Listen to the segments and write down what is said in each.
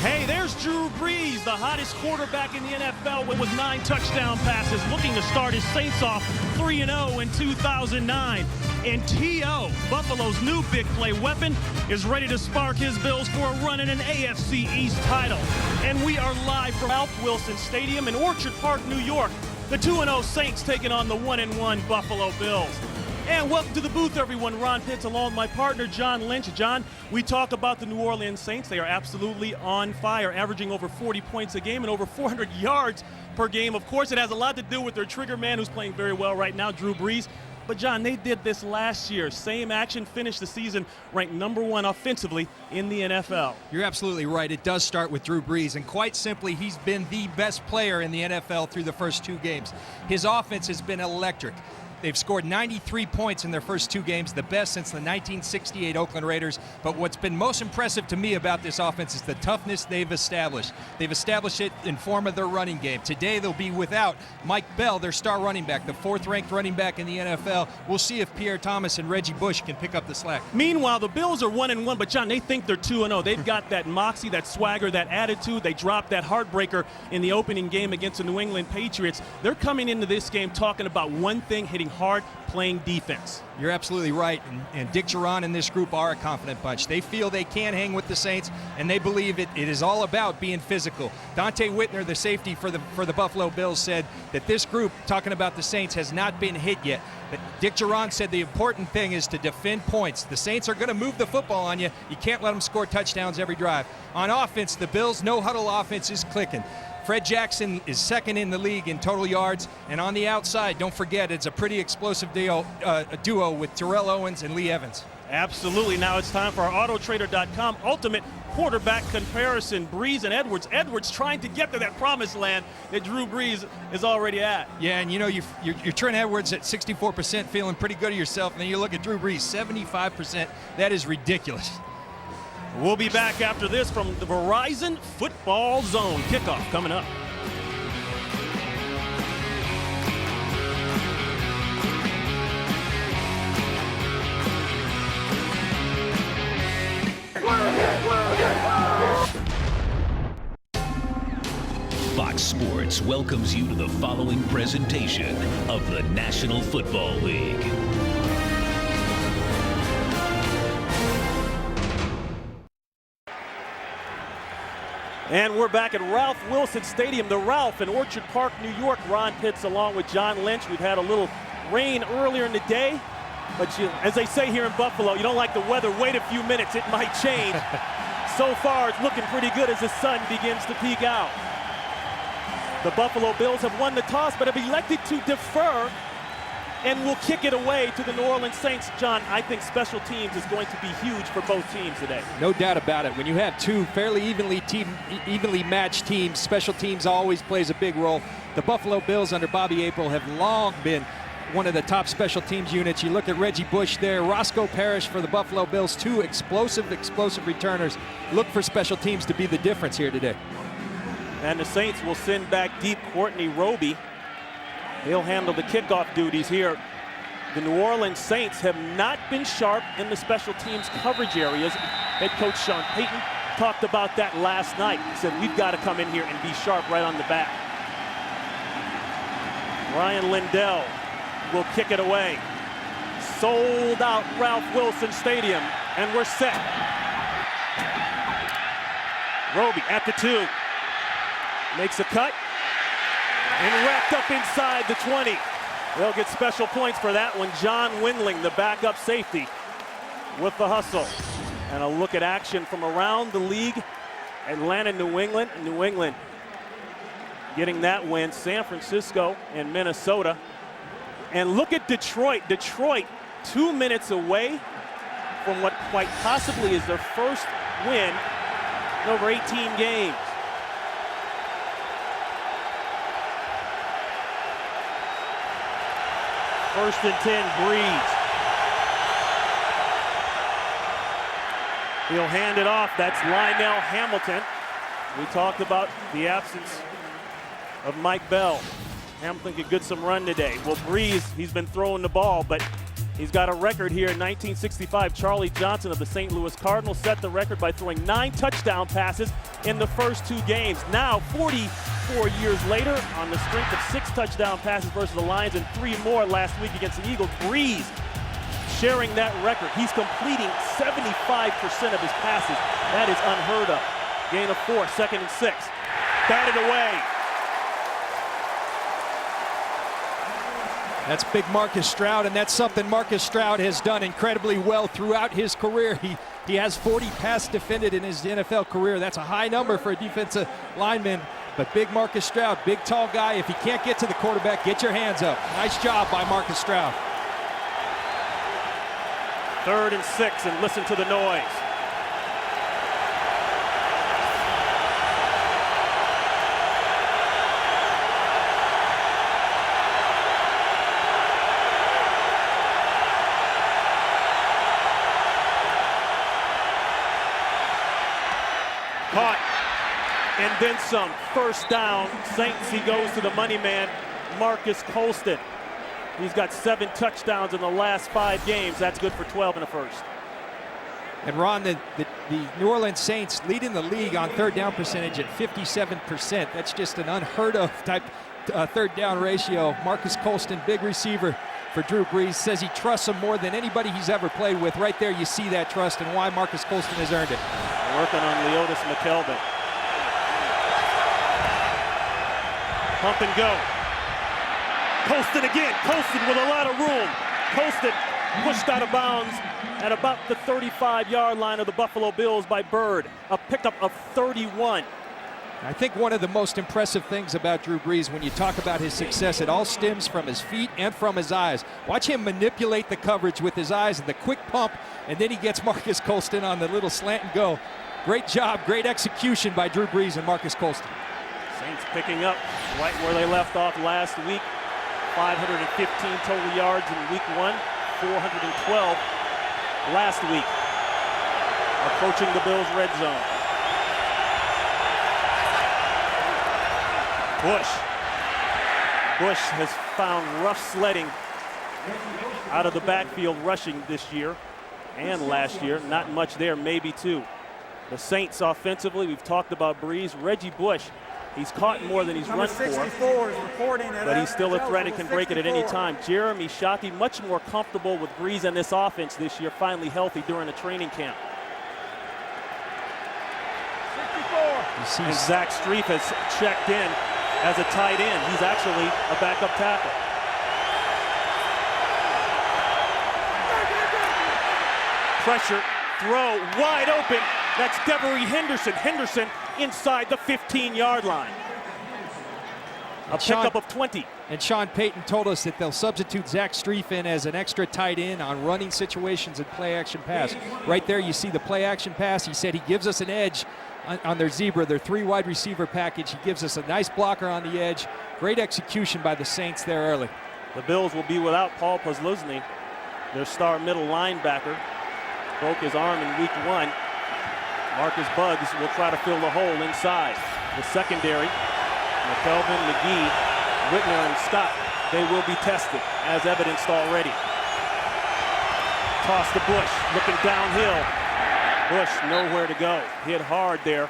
Hey, there's Drew Brees, the hottest quarterback in the NFL with 9 touchdown passes, looking to start his Saints off 3-0 in 2009. And T.O., Buffalo's new big play weapon, is ready to spark his Bills for a run at an AFC East title. And we are live from Ralph Wilson Stadium in Orchard Park, New York. The 2-0 Saints taking on the 1-1 Buffalo Bills. And welcome to the booth, everyone. Ron Pitts along with my partner, John Lynch. John, we talk about the New Orleans Saints. They are absolutely on fire, averaging over 40 points a game and over 400 yards per game. Of course, it has a lot to do with their trigger man, who's playing very well right now, Drew Brees. But, John, they did this last year. Same action, finished the season ranked #1 offensively in the NFL. You're absolutely right. It does start with Drew Brees, and quite simply, he's been the best player in the NFL through the first 2 games. His offense has been electric. They've scored 93 points in their first 2 games, the best since the 1968 Oakland Raiders. But what's been most impressive to me about this offense is the toughness they've established. They've established it in form of their running game. Today they'll be without Mike Bell, their star running back, the 4th-ranked running back in the NFL. We'll see if Pierre Thomas and Reggie Bush can pick up the slack. Meanwhile, the Bills are 1-1, but, John, they think they're 2-0. They've got that moxie, that swagger, that attitude. They dropped that heartbreaker in the opening game against the New England Patriots. They're coming into this game talking about one thing, hitting hard, playing defense. You're absolutely right, and Dick Jauron and this group are a confident bunch. They feel they can hang with the Saints, and they believe it is all about being physical. Dante Whitner, the safety for the Buffalo Bills, said that this group, talking about the Saints, has not been hit yet. But Dick Jauron said the important thing is to defend points. The Saints are going to move the football on you. You can't let them score touchdowns every drive. On offense, the Bills' no-huddle offense is clicking. Fred Jackson is 2nd in the league in total yards, and on the outside, don't forget, it's a pretty explosive duo with Terrell Owens and Lee Evans. Absolutely. Now it's time for our Autotrader.com ultimate quarterback comparison. Brees and Edwards. Edwards trying to get to that promised land that Drew Brees is already at. Yeah, and you know, you're Trent Edwards at 64%, feeling pretty good of yourself, and then you look at Drew Brees, 75%. That is ridiculous. We'll be back after this from the Verizon Football Zone. Kickoff coming up. Fox Sports welcomes you to the following presentation of the National Football League. And we're back at Ralph Wilson Stadium, the Ralph in Orchard Park, New York. Ron Pitts along with John Lynch. We've had a little rain earlier in the day, but as they say here in Buffalo, you don't like the weather, wait a few minutes, it might change. So far, it's looking pretty good as the sun begins to peek out. The Buffalo Bills have won the toss, but have elected to defer and will kick it away to the New Orleans Saints. John, I think special teams is going to be huge for both teams today. No doubt about it. When you have 2 fairly evenly matched teams, special teams always plays a big role. The Buffalo Bills under Bobby April have long been one of the top special teams units. You look at Reggie Bush there, Roscoe Parrish for the Buffalo Bills, 2 explosive returners. Look for special teams to be the difference here today. And the Saints will send back deep Courtney Roby. He'll handle the kickoff duties here. The New Orleans Saints have not been sharp in the special teams coverage areas. Head coach Sean Payton talked about that last night. He said, we've got to come in here and be sharp right on the back. Ryan Lindell will kick it away. Sold out Ralph Wilson Stadium, and we're set. Roby at the 2. Makes a cut. And wrapped up inside the 20. They'll get special points for that one. John Windling, the backup safety, with the hustle. And a look at action from around the league. Atlanta, New England. New England getting that win. San Francisco and Minnesota. And look at Detroit. Detroit 2 minutes away from what quite possibly is their first win in over 18 games. First and 10, Brees. He'll hand it off. That's Lionel Hamilton. We talked about the absence of Mike Bell. Hamilton could get some run today. Well, Breeze, he's been throwing the ball, but he's got a record here in 1965. Charlie Johnson of the St. Louis Cardinals set the record by throwing 9 touchdown passes in the first 2 games. Now, 44 years later, on the strength of 6 touchdown passes versus the Lions and 3 more last week against the Eagles, Breeze sharing that record. He's completing 75% of his passes. That is unheard of. Gain of 4, 2nd and 6. Batted away. That's big Marcus Stroud, and that's something Marcus Stroud has done incredibly well throughout his career. He has 40 pass defended in his NFL career. That's a high number for a defensive lineman. But big Marcus Stroud, big tall guy, if he can't get to the quarterback, get your hands up. Nice job by Marcus Stroud. 3rd and 6, and listen to the noise. Caught, and then some. First down, Saints. He goes to the money man, Marcus Colston. He's got 7 touchdowns in the last 5 games. That's good for 12 in the first. And Ron, the New Orleans Saints leading the league on 3rd down percentage at 57%. That's just an unheard of type 3rd down ratio. Marcus Colston, big receiver for Drew Brees, says he trusts him more than anybody he's ever played with. Right there you see that trust and why Marcus Colston has earned it. Working on Leotis McKelvin. Pump and go. Colston again. Colston with a lot of room. Colston pushed out of bounds at about the 35-yard line of the Buffalo Bills by Bird. A pickup of 31. I think one of the most impressive things about Drew Brees, when you talk about his success, it all stems from his feet and from his eyes. Watch him manipulate the coverage with his eyes and the quick pump, and then he gets Marcus Colston on the little slant and go. Great job, great execution by Drew Brees and Marcus Colston. Saints picking up right where they left off last week. 515 total yards in week 1, 412 last week. Approaching the Bills' red zone. Bush has found rough sledding out of the backfield rushing this year and last year. Not much there, maybe 2. The Saints offensively, we've talked about Breeze. Reggie Bush, he's caught more than he's run for, but he's still a threat and can break it at any time. Jeremy Shockey, much more comfortable with Breeze and this offense this year, finally healthy during the training camp. And Zach Strief has checked in as a tight end. He's actually a backup tackle. Pressure, throw, wide open. That's Devery Henderson. Henderson inside the 15-yard line. A pickup of 20. And Sean Payton told us that they'll substitute Zach Strief in as an extra tight end on running situations and play-action pass. Right there you see the play-action pass. He said he gives us an edge on their zebra, their 3 wide receiver package. He gives us a nice blocker on the edge. Great execution by the Saints there early. The Bills will be without Paul Posluszny, their star middle linebacker. Broke his arm in week 1. Marcus Buggs will try to fill the hole inside. The secondary, McKelvin, McGee, Whitner, and Scott, they will be tested, as evidenced already. Toss to Bush, looking downhill. Bush nowhere to go. Hit hard there.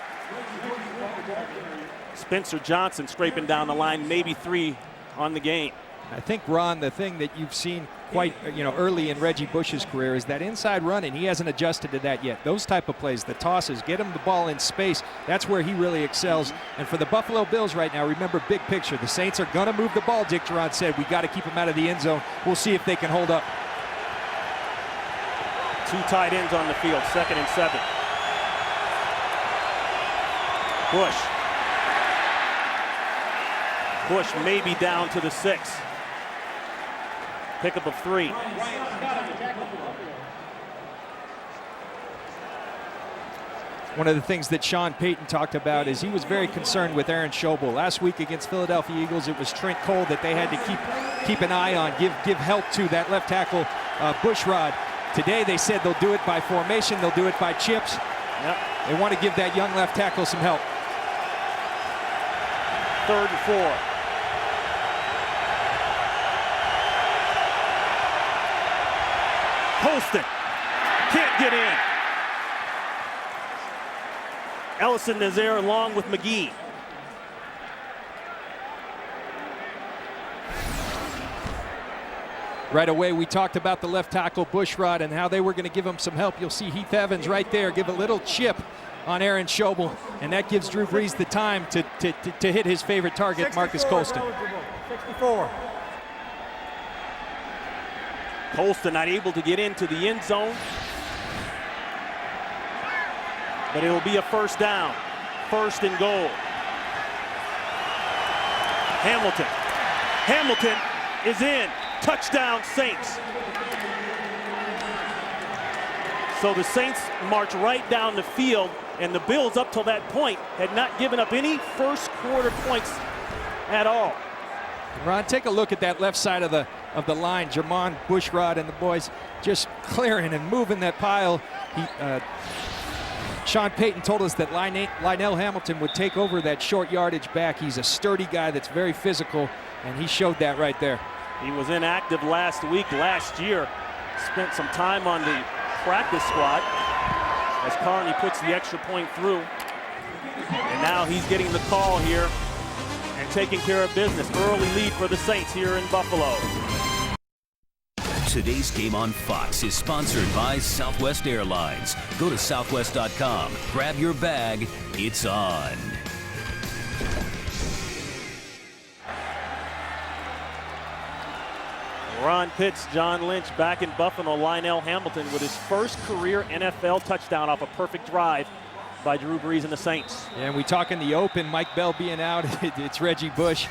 Spencer Johnson scraping down the line, maybe 3 on the game. I think, Ron, the thing that you've seen quite early in Reggie Bush's career is that inside running. He hasn't adjusted to that yet. Those type of plays, the tosses, get him the ball in space. That's where he really excels. And for the Buffalo Bills right now, remember, big picture. The Saints are going to move the ball, Dick Duran said. We got to keep them out of the end zone. We'll see if they can hold up. 2 tight ends on the field, 2nd and 7. Bush may be down to the 6. Pickup of 3. One of the things that Sean Payton talked about is he was very concerned with Aaron Schobel. Last week against Philadelphia Eagles, it was Trent Cole that they had to keep an eye on, give help to that left tackle, Bushrod. Today they said they'll do it by formation, they'll do it by chips. Yep. They want to give that young left tackle some help. 3rd and 4. Colston can't get in. Ellison is there along with McGee. Right away, we talked about the left tackle, Bushrod, and how they were going to give him some help. You'll see Heath Evans right there give a little chip on Aaron Schobel, and that gives Drew Brees the time to hit his favorite target, Marcus Colston. 64. Colston not able to get into the end zone, but it'll be a first down. First and goal. Hamilton is in. Touchdown, Saints. So the Saints march right down the field, and the Bills up till that point had not given up any first quarter points at all. Ron, take a look at that left side of the line. Jermon, Bushrod, and the boys just clearing and moving that pile. Sean Payton told us that Lionel Hamilton would take over that short yardage back. He's a sturdy guy that's very physical, and he showed that right there. He was inactive last year. Spent some time on the practice squad as Carney puts the extra point through. And now he's getting the call here and taking care of business. Early lead for the Saints here in Buffalo. Today's game on Fox is sponsored by Southwest Airlines. Go to southwest.com, grab your bag, it's on. Ron Pitts, John Lynch back in Buffalo. Lionel Hamilton with his first career NFL touchdown off a perfect drive by Drew Brees and the Saints. And we talk in the open, Mike Bell being out, it's Reggie Bush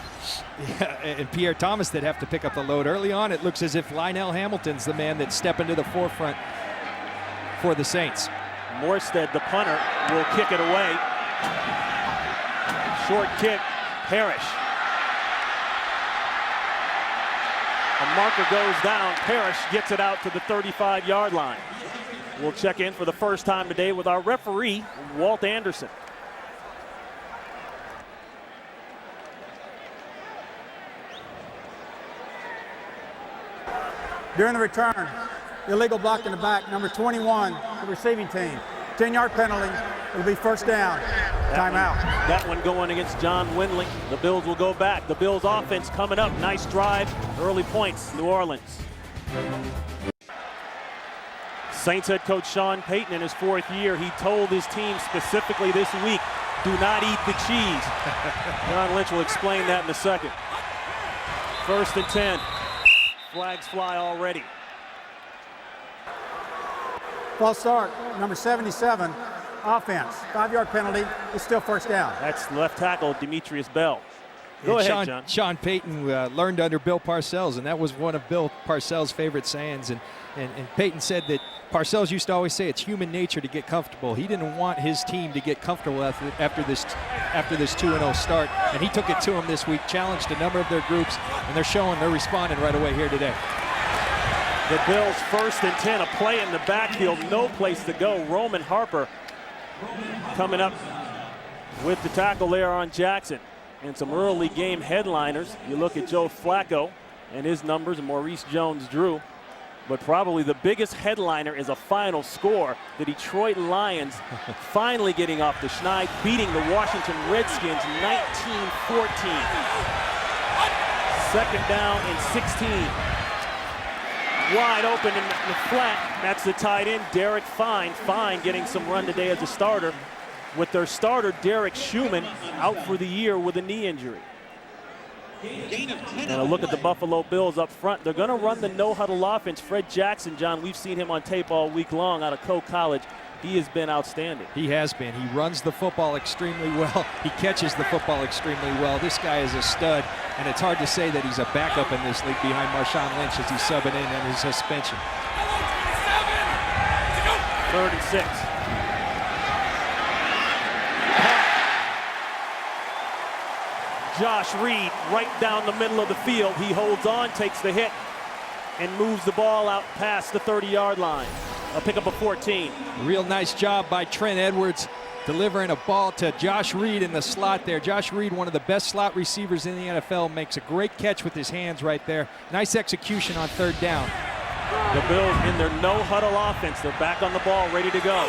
and Pierre Thomas that have to pick up the load. Early on, it looks as if Lionel Hamilton's the man that's stepping to the forefront for the Saints. Morstead, the punter, will kick it away. Short kick, Parrish. A marker goes down. Parrish gets it out to the 35-yard line. We'll check in for the first time today with our referee, Walt Anderson. During the return, illegal block in the back, number 21, the receiving team. 10-yard penalty. It'll be first down. Timeout. That one going against John Windley. The Bills will go back. The Bills offense coming up. Nice drive. Early points, New Orleans. Saints head coach Sean Payton in his 4th year, he told his team specifically this week, do not eat the cheese. John Lynch will explain that in a second. First and 10. Flags fly already. False start, number 77, offense. 5-yard penalty. It's still first down. That's left tackle Demetrius Bell. Go ahead, John. Sean Payton learned under Bill Parcells, and that was one of Bill Parcells' favorite sayings. And Payton said that Parcells used to always say it's human nature to get comfortable. He didn't want his team to get comfortable after this 2-0 start, and he took it to him this week, challenged a number of their groups, and they're responding right away here today. The Bills first and 10, a play in the backfield, no place to go. Roman Harper coming up with the tackle there on Jackson. And some early game headliners. You look at Joe Flacco and his numbers, and Maurice Jones-Drew. But probably the biggest headliner is a final score. The Detroit Lions finally getting off the schneid, beating the Washington Redskins 19-14. Second down and 16. Wide open in the flat. That's the tight end, Derek Fine. Fine getting some run today as a starter, with their starter, Derek Schumann, out for the year with a knee injury. And a look at the Buffalo Bills up front. They're going to run the no-huddle offense. Fred Jackson, John, we've seen him on tape all week long out of Coe College. He has been outstanding. He has been. He runs the football extremely well. He catches the football extremely well. This guy is a stud, and it's hard to say that he's a backup in this league behind Marshawn Lynch as he's subbing in on his suspension. 3rd and 6. Josh Reed right down the middle of the field. He holds on, takes the hit, and moves the ball out past the 30-yard line. A pick up a 14. Real nice job by Trent Edwards delivering a ball to Josh Reed in the slot there. Josh Reed, one of the best slot receivers in the NFL, makes a great catch with his hands right there. Nice execution on 3rd down. The Bills in their no-huddle offense. They're back on the ball, ready to go.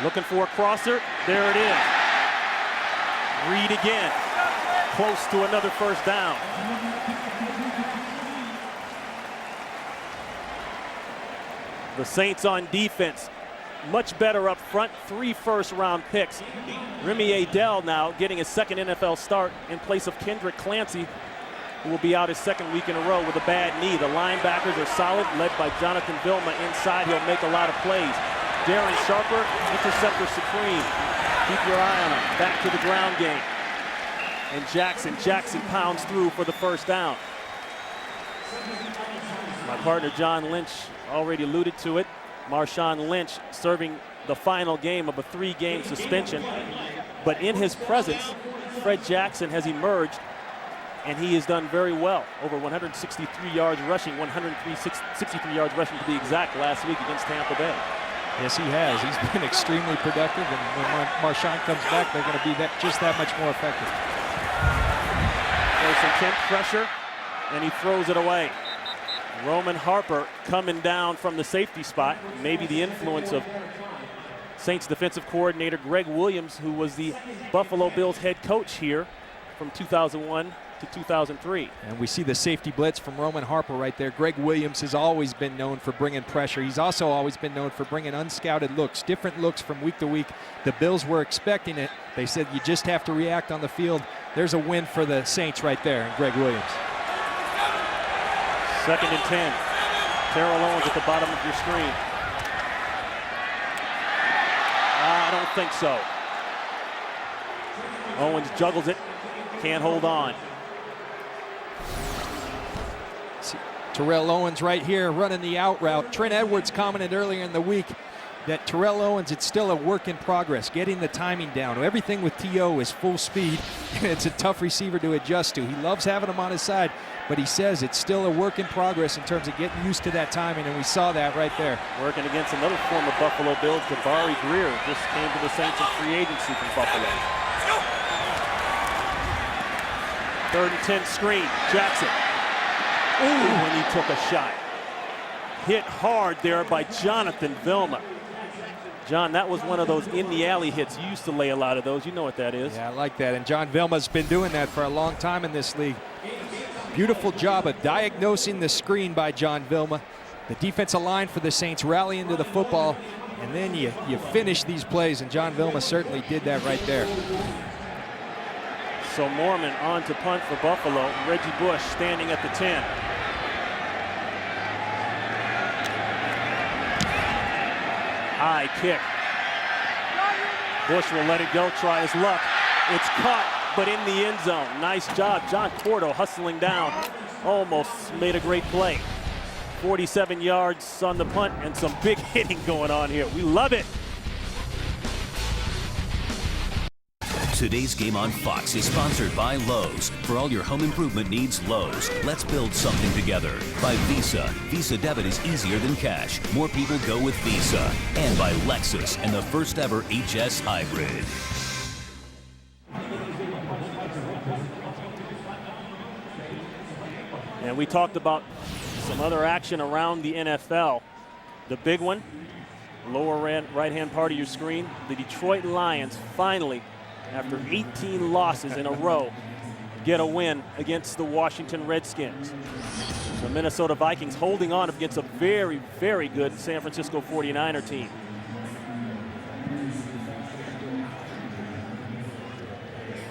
Looking for a crosser. There it is. Reed again. Close to another first down. The Saints on defense. Much better up front. 3 first-round picks. Remy Adele now getting his second NFL start in place of Kendrick Clancy, who will be out his second week in a row with a bad knee. The linebackers are solid, led by Jonathan Vilma inside. He'll make a lot of plays. Darren Sharper, interceptor supreme. Keep your eye on him. Back to the ground game. And Jackson pounds through for the first down. My partner John Lynch already alluded to it. Marshawn Lynch serving the final game of a 3-game suspension. But in his presence, Fred Jackson has emerged, and he has done very well. Over 163 yards rushing, 163 yards rushing to be exact last week against Tampa Bay. Yes, he has. He's been extremely productive, and when Marshawn comes back, they're going to be just that much more effective. There's some intense pressure, and he throws it away. Roman Harper coming down from the safety spot. Maybe the influence of Saints defensive coordinator Greg Williams, who was the Buffalo Bills head coach here from 2001 to 2003. And we see the safety blitz from Roman Harper right there. Greg Williams has always been known for bringing pressure. He's also always been known for bringing unscouted looks, different looks from week to week. The Bills were expecting it. They said you just have to react on the field. There's a win for the Saints right there, and Greg Williams. 2nd and 10. Terrell Owens at the bottom of your screen. I don't think so. Owens juggles it. Can't hold on. Terrell Owens right here running the out route. Trent Edwards commented earlier in the week that Terrell Owens, it's still a work in progress, getting the timing down. Everything with T.O. is full speed, and it's a tough receiver to adjust to. He loves having him on his side, but he says it's still a work in progress in terms of getting used to that timing, and we saw that right there. Working against another former Buffalo Bills, Jabari Greer, just came to the Saints in free agency from Buffalo. 3rd and 10 screen, Jackson. Ooh, and he took a shot. Hit hard there by Jonathan Vilma. John, that was one of those in the alley hits. You used to lay a lot of those. You know what that is. Yeah, I like that. And John Vilma's been doing that for a long time in this league. Beautiful job of diagnosing the screen by John Vilma. The defensive line for the Saints rallying to the football, and then you finish these plays, and John Vilma certainly did that right there. So Mormon on to punt for Buffalo. Reggie Bush standing at the 10. High kick. Bush will let it go, try his luck. It's caught, but in the end zone. Nice job. John Cordo hustling down. Almost made a great play. 47 yards on the punt and some big hitting going on here. We love it. Today's game on Fox is sponsored by Lowe's. For all your home improvement needs, Lowe's. Let's build something together. By Visa. Visa debit is easier than cash. More people go with Visa. And by Lexus and the first ever HS Hybrid. And we talked about some other action around the NFL. The big one, lower right-hand part of your screen, the Detroit Lions finally, after 18 losses in a row, get a win against the Washington Redskins. The Minnesota Vikings holding on against a very, very good San Francisco 49er team.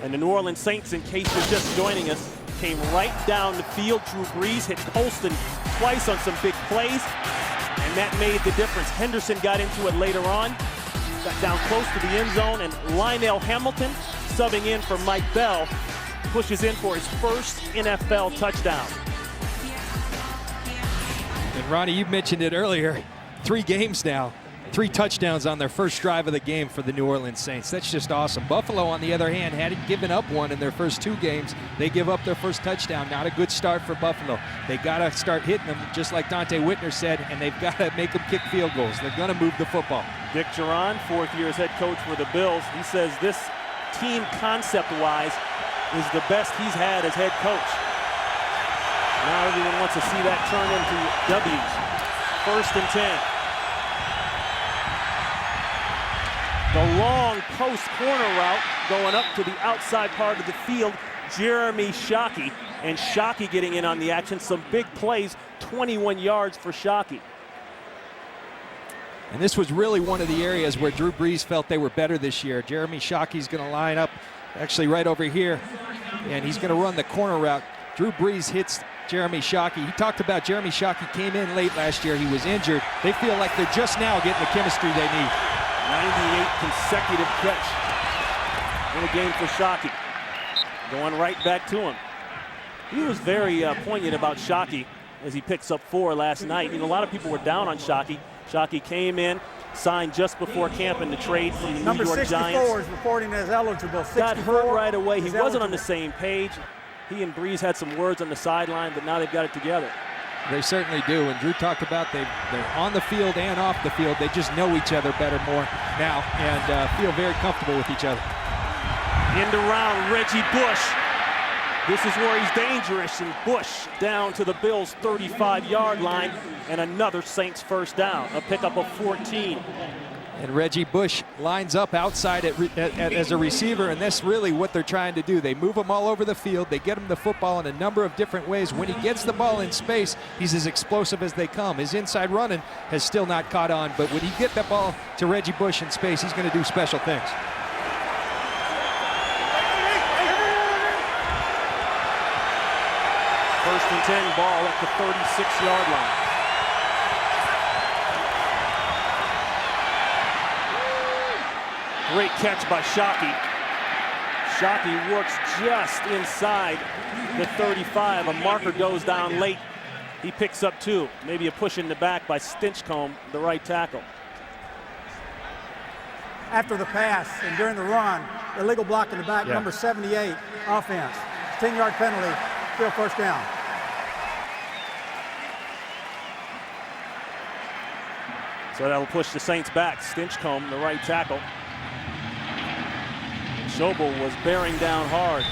And the New Orleans Saints, in case you're just joining us, came right down the field. Drew Brees hit Colston twice on some big plays, and that made the difference. Henderson got into it later on. Got down close to the end zone, and Lionel Hamilton, subbing in for Mike Bell, pushes in for his first NFL touchdown. And Ronnie, you mentioned it earlier, 3 games now, 3 touchdowns on their first drive of the game for the New Orleans Saints. That's just awesome. Buffalo, on the other hand, hadn't given up one in their first 2 games. They give up their first touchdown. Not a good start for Buffalo. They got to start hitting them, just like Dante Whitner said, and they've got to make them kick field goals. They're going to move the football. Dick Duran, 4th year as head coach for the Bills. He says this team concept-wise is the best he's had as head coach. Now everyone wants to see that turn into W's. 1st and 10. The long post corner route going up to the outside part of the field. Jeremy Shockey, and Shockey getting in on the action. Some big plays, 21 yards for Shockey. And this was really one of the areas where Drew Brees felt they were better this year. Jeremy Shockey's going to line up actually right over here, and he's going to run the corner route. Drew Brees hits Jeremy Shockey. He talked about Jeremy Shockey came in late last year. He was injured. They feel like they're just now getting the chemistry they need. 98 consecutive catch in a game for Shockey. Going right back to him. He was very poignant about Shockey as he picks up 4 last night. You know, a lot of people were down on Shockey. Shockey came in, signed just before camp in the trade from the Number New York 64 Giants. is reporting as eligible. Got hurt right away. He is wasn't on the eligible. same page. He and Brees had some words on the sideline, but now they've got it together. They certainly do. And Drew talked about they're on the field and off the field. They just know each other better more now and feel very comfortable with each other. End around Reggie Bush. This is where he's dangerous, and Bush down to the Bills' 35-yard line, and another Saints first down, a pickup of 14. And Reggie Bush lines up outside as a receiver, and that's really what they're trying to do. They move him all over the field. They get him the football in a number of different ways. When he gets the ball in space, he's as explosive as they come. His inside running has still not caught on, but when he get that ball to Reggie Bush in space, he's going to do special things. First and 10, ball at the 36-yard line. Great catch by Shockey. Shockey works just inside the 35. A marker goes down late. He picks up 2. Maybe a push in the back by Stinchcomb, the right tackle. After the pass and during the run, illegal block in the back, number 78, offense. 10-yard penalty, still first down. So that'll push the Saints back. Stinchcomb, the right tackle. Schobel was bearing down hard.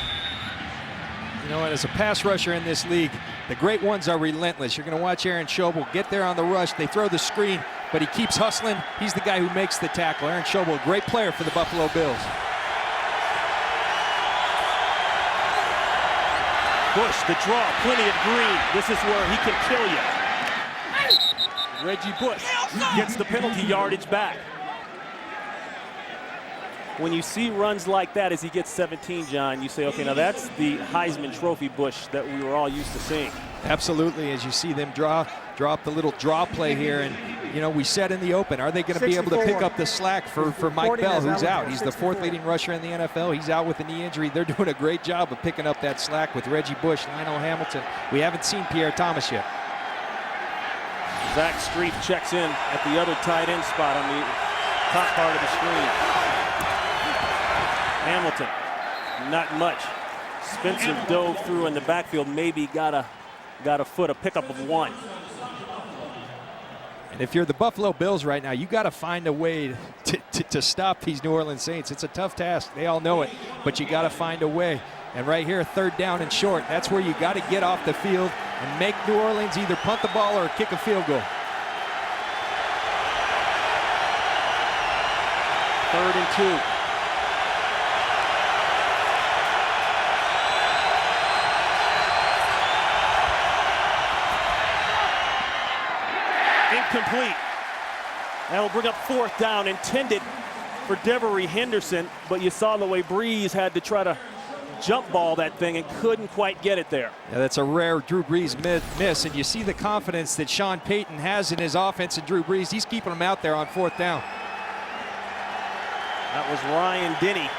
You know, and as a pass rusher in this league, the great ones are relentless. You're going to watch Aaron Schobel get there on the rush. They throw the screen, but he keeps hustling. He's the guy who makes the tackle. Aaron Schobel, a great player for the Buffalo Bills. Bush, the draw, plenty of green. This is where he can kill you. Reggie Bush gets the penalty yardage back. When you see runs like that as he gets 17, John, you say, okay, now that's the Heisman Trophy Bush that we were all used to seeing. Absolutely, as you see them draw up the little draw play here, and you know, we said in the open, are they going to be able to pick up the slack for Mike Bell, who's out? He's the 4th leading rusher in the NFL. He's out with a knee injury. They're doing a great job of picking up that slack with Reggie Bush, Lionel Hamilton. We haven't seen Pierre Thomas yet. Zach Street checks in at the other tight end spot on the top part of the screen. Hamilton, not much. Spencer dove through in the backfield, maybe got a foot, a pickup of 1. And if you're the Buffalo Bills right now, you got to find a way to stop these New Orleans Saints. It's a tough task. They all know it, but you got to find a way. And right here, 3rd down and short, that's where you got to get off the field and make New Orleans either punt the ball or kick a field goal. 3rd and 2. Incomplete. That'll bring up 4th down, intended for Devery Henderson, but you saw the way Brees had to try to jump ball that thing and couldn't quite get it there. Yeah, that's a rare Drew Brees miss, and you see the confidence that Sean Payton has in his offense, and Drew Brees, he's keeping him out there on 4th down. That was Ryan Denny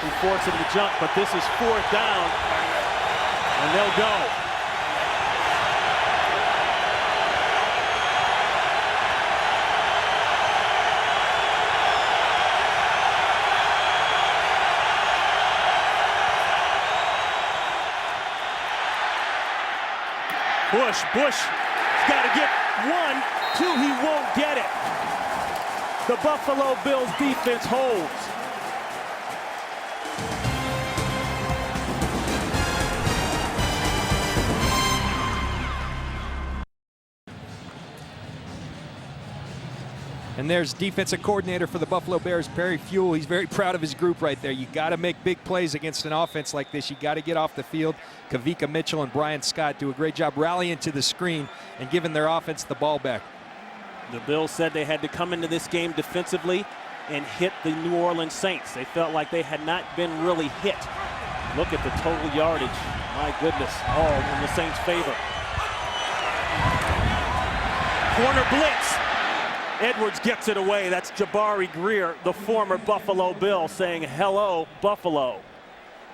who forced him to jump, but this is 4th down, and they'll go. Bush's got to get 1, 2, he won't get it. The Buffalo Bills defense holds. And there's defensive coordinator for the Buffalo Bears, Perry Fewell. He's very proud of his group right there. You got to make big plays against an offense like this. You got to get off the field. Kavika Mitchell and Brian Scott do a great job rallying to the screen and giving their offense the ball back. The Bills said they had to come into this game defensively and hit the New Orleans Saints. They felt like they had not been really hit. Look at the total yardage. My goodness, all in the Saints' favor. Corner blitz. Edwards gets it away. That's Jabari Greer, the former Buffalo Bill, saying hello, Buffalo.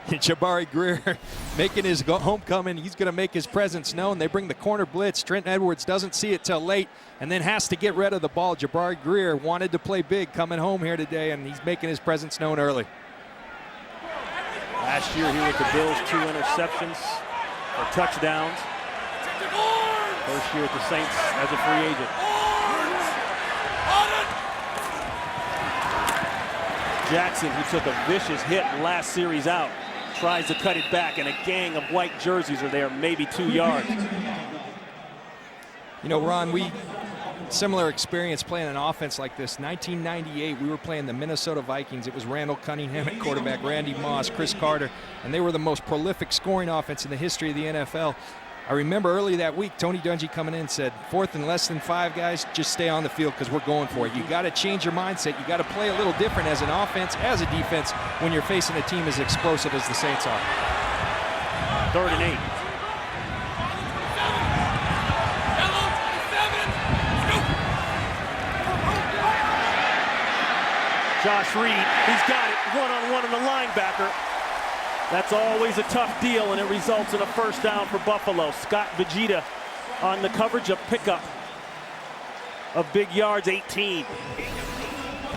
Jabari Greer making his homecoming. He's going to make his presence known. They bring the corner blitz. Trent Edwards doesn't see it till late and then has to get rid of the ball. Jabari Greer wanted to play big coming home here today, and he's making his presence known early. Last year here with the Bills, 2 interceptions or touchdowns. First year with the Saints as a free agent. Jackson, who took a vicious hit last series out, tries to cut it back, and a gang of white jerseys are there, maybe 2 yards. You know, Ron, similar experience playing an offense like this. 1998, we were playing the Minnesota Vikings. It was Randall Cunningham at quarterback, Randy Moss, Chris Carter, and they were the most prolific scoring offense in the history of the NFL. I remember early that week, Tony Dungy coming in and said, 4th and less than 5, guys, just stay on the field because we're going for it. You got to change your mindset. You got to play a little different as an offense, as a defense, when you're facing a team as explosive as the Saints are. 3rd and 8. Josh Reed, he's got it one-on-one on the linebacker. That's always a tough deal, and it results in a first down for Buffalo. Scott Vegeta on the coverage of pickup of big yards, 18.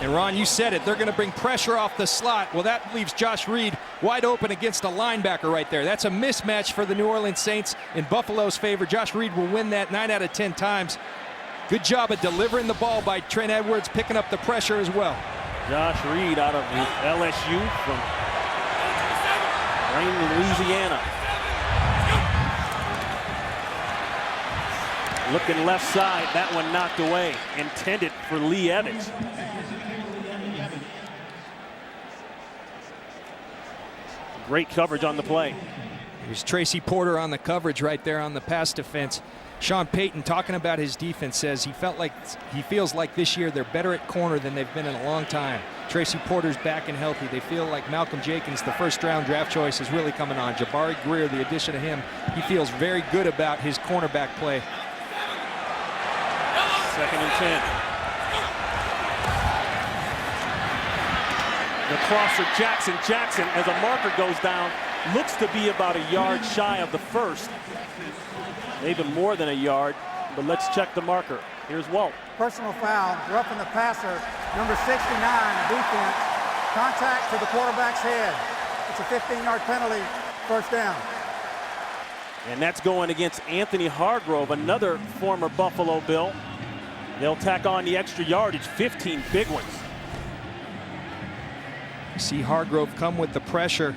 And Ron, you said it. They're going to bring pressure off the slot. Well, that leaves Josh Reed wide open against a linebacker right there. That's a mismatch for the New Orleans Saints in Buffalo's favor. Josh Reed will win that 9 out of 10 times. Good job of delivering the ball by Trent Edwards, picking up the pressure as well. Josh Reed out of LSU from Rain, Louisiana. Looking left side, that one knocked away. Intended for Lee Evans. Great coverage on the play. There's Tracy Porter on the coverage right there on the pass defense. Sean Payton, talking about his defense, says he feels like this year they're better at corner than they've been in a long time. Tracy Porter's back and healthy. They feel like Malcolm Jenkins, the first-round draft choice, is really coming on. Jabari Greer, the addition of him, he feels very good about his cornerback play. 2nd and 10. The crosser Jackson. Jackson, as a marker goes down, looks to be about a yard shy of the first. Maybe more than a yard, but let's check the marker. Here's Walt. Personal foul, roughing the passer, number 69, defense. Contact to the quarterback's head. It's a 15-yard penalty, first down. And that's going against Anthony Hargrove, another former Buffalo Bill. They'll tack on the extra yardage, 15 big ones. See Hargrove come with the pressure,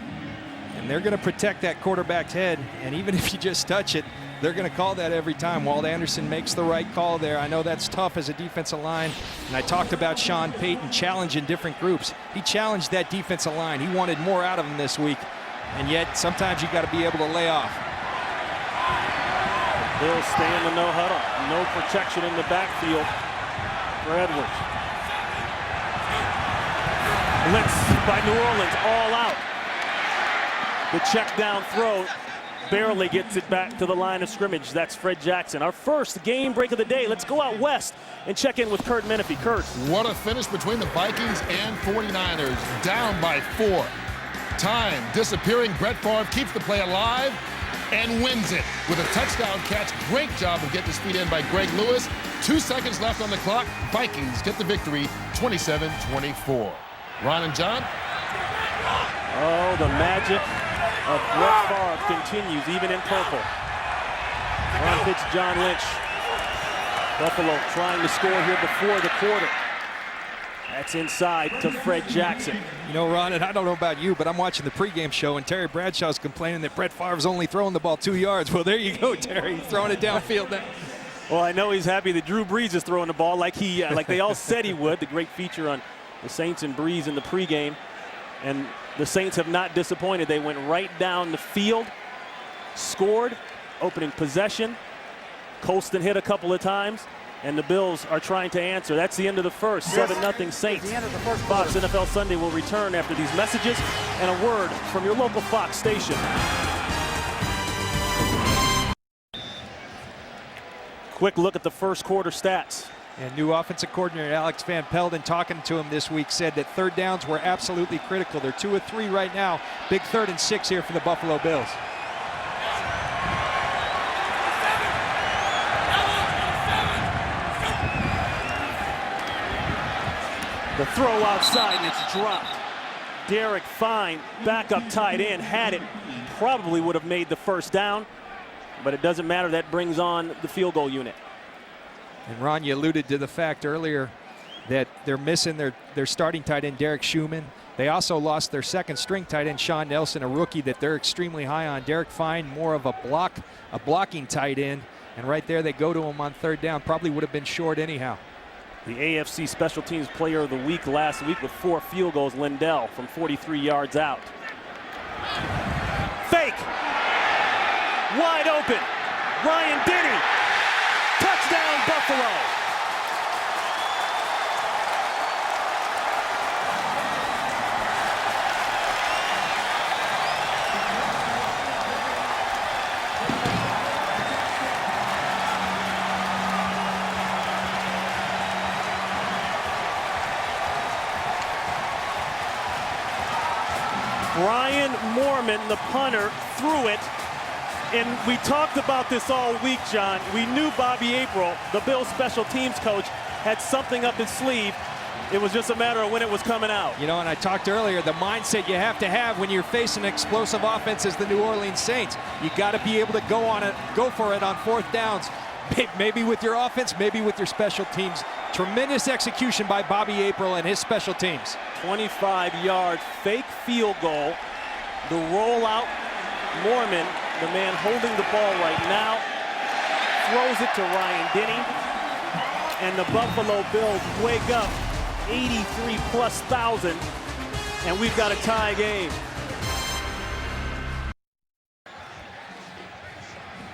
and they're going to protect that quarterback's head. And even if you just touch it, they're going to call that every time. Walt Anderson makes the right call there. I know that's tough as a defensive line. And I talked about Sean Payton challenging different groups. He challenged that defensive line. He wanted more out of them this week. And yet, sometimes you got to be able to lay off. They'll stay in the no huddle. No protection in the backfield for Edwards. Blitz by New Orleans, all out. The check down throw barely gets it back to the line of scrimmage. That's Fred Jackson. Our first game break of the day. Let's go out west and check in with Kurt Menefee. Kurt. What a finish between the Vikings and 49ers. Down by 4. Time disappearing. Brett Favre keeps the play alive and wins it with a touchdown catch. Great job of getting his feet in by Greg Lewis. 2 seconds left on the clock. Vikings get the victory, 27-24. Ron and John. Oh, the magic of Brett Favre continues, even in purple. Ron pitch, John Lynch. Buffalo trying to score here before the quarter. That's inside to Fred Jackson. You know, Ron, and I don't know about you, but I'm watching the pregame show, and Terry Bradshaw's complaining that Brett Favre's only throwing the ball 2 yards. Well, there you go, Terry. He's throwing it downfield now. Well, I know he's happy that Drew Brees is throwing the ball like they all said he would. The great feature on the Saints and Brees in the pregame. And the Saints have not disappointed. They went right down the field, scored, opening possession. Colston hit a couple of times, and the Bills are trying to answer. That's the end of the first. 7-0 Saints. Fox NFL Sunday will return after these messages and a word from your local Fox station. Quick look at the first quarter stats. And new offensive coordinator Alex Van Pelden, talking to him this week, said that third downs were absolutely critical. They're 2 of 3 right now. Big 3rd and 6 here for the Buffalo Bills. The throw outside, and it's dropped. Derek Fine, backup tight end, had it. Probably would have made the first down, but it doesn't matter. That brings on the field goal unit. And Ron, you alluded to the fact earlier that they're missing their starting tight end, Derek Schumann. They also lost their second string tight end, Sean Nelson, a rookie that they're extremely high on. Derek Fine, more of a blocking tight end. And right there, they go to him on third down. Probably would have been short anyhow. The AFC Special Teams Player of the Week last week with 4 field goals, Lindell from 43 yards out. Fake! Wide open! Ryan Denny! Touchdown, Buffalo! Brian Moorman, the punter, threw it. And we talked about this all week, John. We knew Bobby April, the Bills special teams coach, had something up his sleeve. It was just a matter of when it was coming out. You know, and I talked earlier, the mindset you have to have when you're facing explosive offense as the New Orleans Saints. You got to be able to go for it on fourth downs. Maybe with your offense, maybe with your special teams. Tremendous execution by Bobby April and his special teams. 25-yard fake field goal. The rollout, Moorman, the man holding the ball right now, throws it to Ryan Denny. And the Buffalo Bills wake up 83,000+, and we've got a tie game.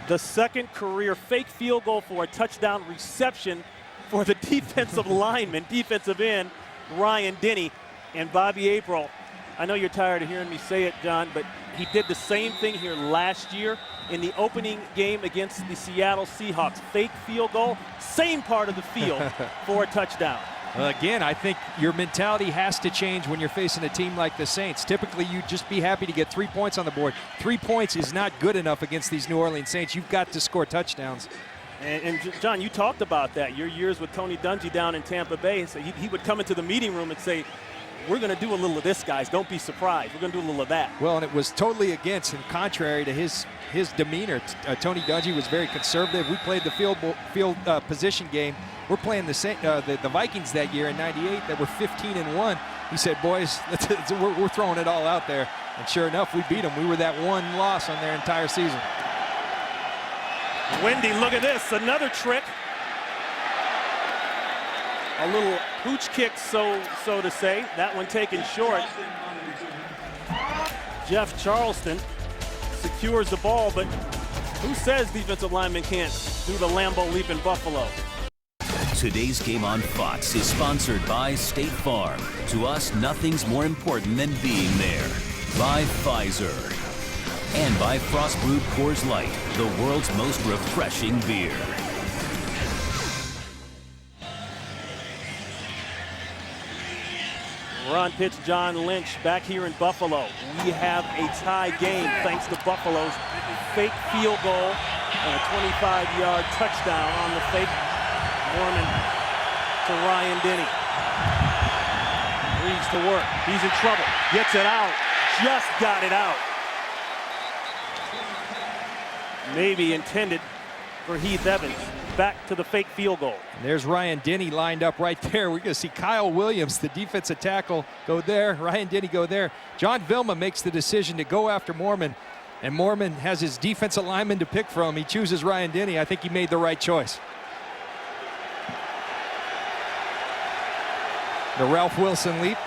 The second career fake field goal for a touchdown reception for the defensive lineman, defensive end, Ryan Denny. And Bobby April, I know you're tired of hearing me say it, John, but he did the same thing here last year in the opening game against the Seattle Seahawks. Fake field goal, same part of the field for a touchdown. Well, again, I think your mentality has to change when you're facing a team like the Saints. Typically, you'd just be happy to get 3 points on the board. 3 points is not good enough against these New Orleans Saints. You've got to score touchdowns. And John, you talked about that, your years with Tony Dungy down in Tampa Bay. So he would come into the meeting room and say, we're going to do a little of this, guys. Don't be surprised. We're going to do a little of that. Well, and it was totally against and contrary to his demeanor. Tony Dungy was very conservative. We played the field position game. We're playing the Vikings that year in '98 that were 15-1. He said, boys, we're throwing it all out there. And sure enough, we beat them. We were that one loss on their entire season. Wendy, look at this. Another trick. A little pooch kick, so to say. That one taken short. Jeff Charleston secures the ball, but who says defensive linemen can't do the Lambeau leap in Buffalo? Today's Game on Fox is sponsored by State Farm. To us, nothing's more important than being there. By Pfizer. And by Frost Brewed Coors Light, the world's most refreshing beer. Ron Pitts, John Lynch back here in Buffalo. We have a tie game thanks to Buffalo's fake field goal and a 25-yard touchdown on the fake. Moorman to Ryan Denny. Brees to work. He's in trouble. Gets it out. Just got it out. Maybe intended for Heath Evans. Back to the fake field goal. And there's Ryan Denny lined up right there. We're going to see Kyle Williams, the defensive tackle, go there. Ryan Denny go there. John Vilma makes the decision to go after Moorman. And Moorman has his defensive lineman to pick from. He chooses Ryan Denny. I think he made the right choice. The Ralph Wilson leap.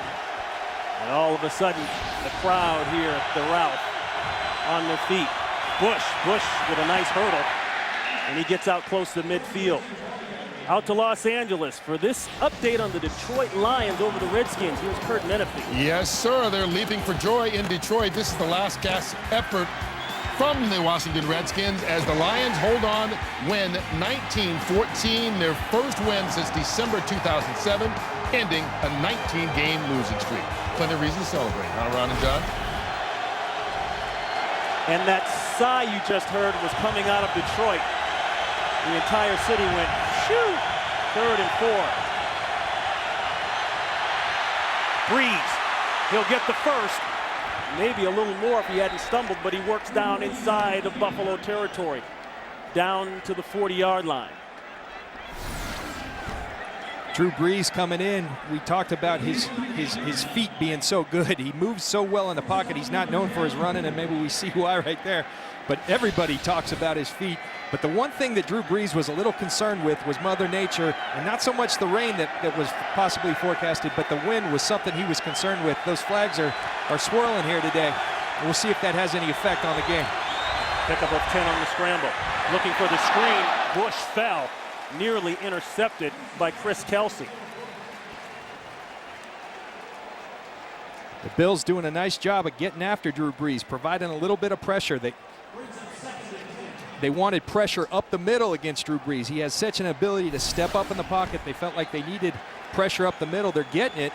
And all of a sudden, the crowd here at the Ralph on their feet. Bush with a nice hurdle, and he gets out close to midfield. Out to Los Angeles for this update on the Detroit Lions over the Redskins. Here's Curt Menefee. Yes, sir. They're leaping for joy in Detroit. This is the last gasp effort from the Washington Redskins as the Lions hold on, win 19-14, their first win since December 2007, ending a 19-game losing streak. Plenty of reason to celebrate, huh, Ron and John? And that sigh you just heard was coming out of Detroit. The entire city went, shoot! 3rd and 4. Brees, he'll get the first. Maybe a little more if he hadn't stumbled, but he works down inside of Buffalo territory, down to the 40-yard line. Drew Brees coming in. We talked about his feet being so good. He moves so well in the pocket. He's not known for his running, and maybe we see why right there. But everybody talks about his feet. But the one thing that Drew Brees was a little concerned with was Mother Nature, and not so much the rain that was possibly forecasted, but the wind was something he was concerned with. Those flags are swirling here today. And we'll see if that has any effect on the game. Pickup of 10 on the scramble. Looking for the screen. Bush fell. Nearly intercepted by Chris Kelsey. The Bills doing a nice job of getting after Drew Brees, providing a little bit of pressure. They wanted pressure up the middle against Drew Brees. He has such an ability to step up in the pocket. They felt like they needed pressure up the middle. They're getting it.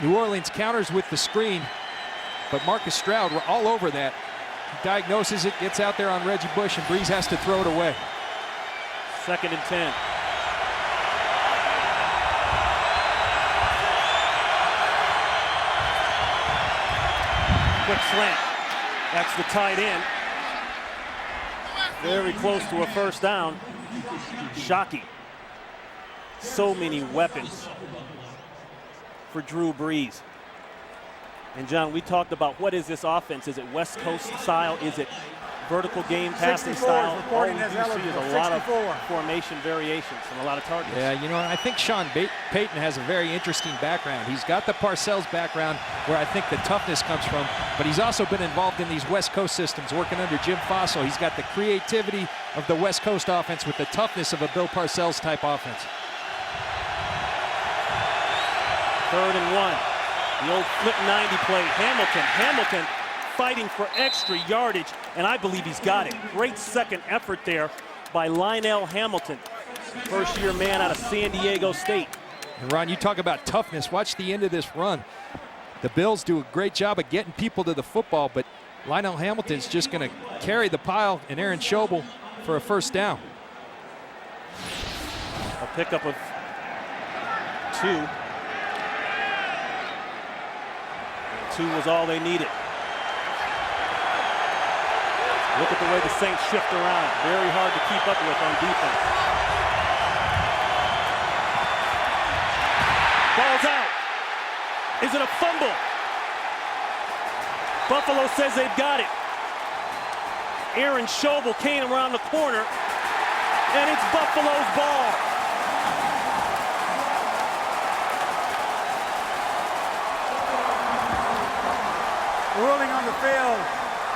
New Orleans counters with the screen, but Marcus Stroud were all over that. He diagnoses it, gets out there on Reggie Bush, and Brees has to throw it away. 2nd and 10. Quick slant. That's the tight end. Very close to a first down. Shockey. So many weapons for Drew Brees. And John, we talked about what is this offense? Is it West Coast style? Is it vertical game passing style? All we do see is a lot of formation variations and a lot of targets. Yeah, you know, I think Sean Payton has a very interesting background. He's got the Parcells background where I think the toughness comes from, but he's also been involved in these West Coast systems, working under Jim Fossil. He's got the creativity of the West Coast offense with the toughness of a Bill Parcells type offense. 3rd and 1. The old flip 90 play. Hamilton fighting for extra yardage, and I believe he's got it. Great second effort there by Lionel Hamilton, first-year man out of San Diego State. And Ron, you talk about toughness. Watch the end of this run. The Bills do a great job of getting people to the football, but Lionel Hamilton's just going to carry the pile, and Aaron Schobel for a first down. A pickup of 2. 2 was all they needed. Look at the way the Saints shift around. Very hard to keep up with on defense. Ball's out. Is it a fumble? Buffalo says they've got it. Aaron Schobel came around the corner, and it's Buffalo's ball. Ruling on the field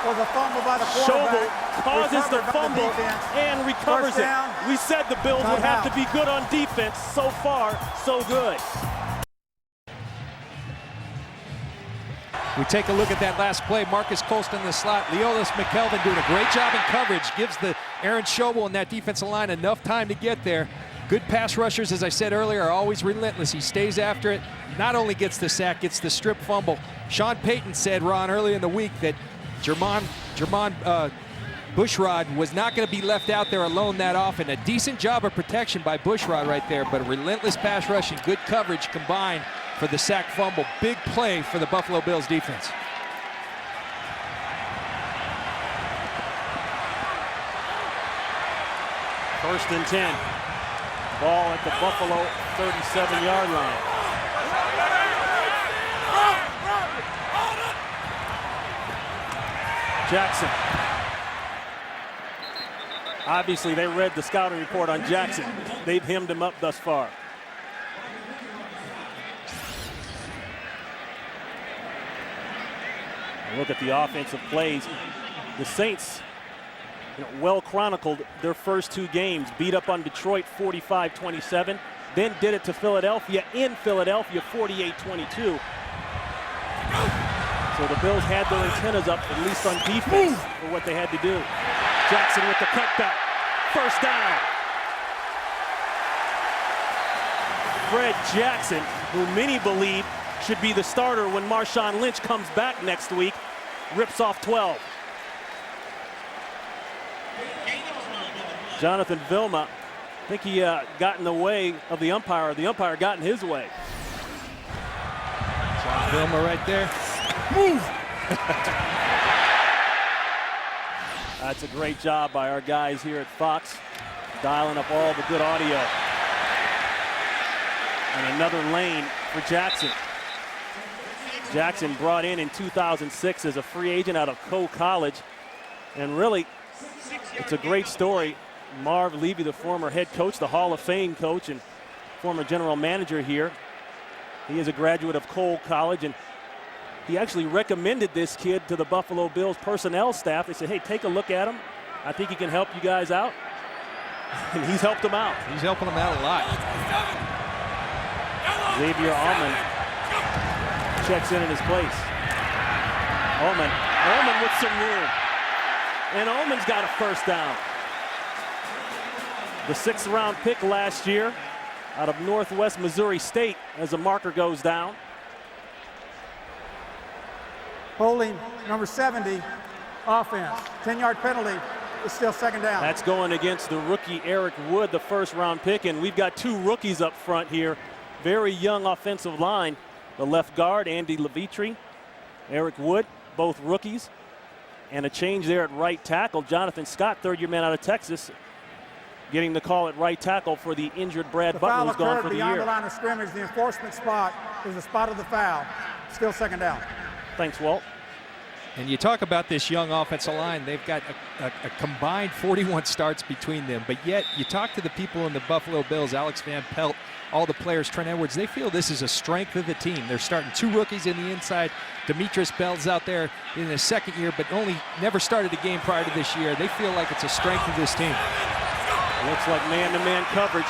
was a fumble by the quarterback. Schobel causes the fumble and recovers it. We said the Bills would have to be good on defense. So far, so good. We take a look at that last play. Marcus Colston in the slot. Leolis McKelvin doing a great job in coverage. Gives the Aaron Schobel and that defensive line enough time to get there. Good pass rushers, as I said earlier, are always relentless. He stays after it. Not only gets the sack, gets the strip fumble. Sean Payton said, Ron, early in the week that Jermon Bushrod was not going to be left out there alone that often. A decent job of protection by Bushrod right there, but a relentless pass rush and good coverage combined for the sack fumble. Big play for the Buffalo Bills defense. First and 10. Ball at the Buffalo 37-yard line. Jackson. Obviously, they read the scouting report on Jackson. They've hemmed him up thus far. Look at the offensive plays. The Saints, well chronicled their first 2 games. Beat up on Detroit 45-27. Then did it to Philadelphia in Philadelphia 48-22. So the Bills had their antennas up, at least on defense, for what they had to do. Jackson with the cutback. First down. Fred Jackson, who many believe should be the starter when Marshawn Lynch comes back next week, rips off 12. Jonathan Vilma, I think he got in the way of the umpire. The umpire got in his way. John Vilma right there. That's a great job by our guys here at Fox, dialing up all the good audio. And another lane for Jackson. Jackson brought in 2006 as a free agent out of Coe College. And really, it's a great story. Marv Levy, the former head coach, the Hall of Fame coach and former general manager here. He is a graduate of Coe College, and he actually recommended this kid to the Buffalo Bills personnel staff. They said, hey, take a look at him. I think he can help you guys out. And he's helped them out. He's helping them out a lot. Xavier Allman checks in his place. Allman with some room. And Allman's got a first down. The 6th round pick last year out of Northwest Missouri State as the marker goes down. Holding number 70, offense. 10-yard penalty. It's still second down. That's going against the rookie Eric Wood, the 1st round pick. And we've got 2 rookies up front here. Very young offensive line. The left guard, Andy Levitri, Eric Wood, both rookies. And a change there at right tackle. Jonathan Scott, 3rd-year man out of Texas, getting the call at right tackle for the injured Brad Butler, who's gone for the beyond year. The line of scrimmage. The enforcement spot is the spot of the foul. Still second down. Thanks, Walt. And you talk about this young offensive line. They've got a combined 41 starts between them. But yet, you talk to the people in the Buffalo Bills, Alex Van Pelt, all the players, Trent Edwards, they feel this is a strength of the team. They're starting 2 rookies in the inside. Demetrius Bell's out there in his 2nd year, but never started a game prior to this year. They feel like it's a strength of this team. Looks like man-to-man coverage.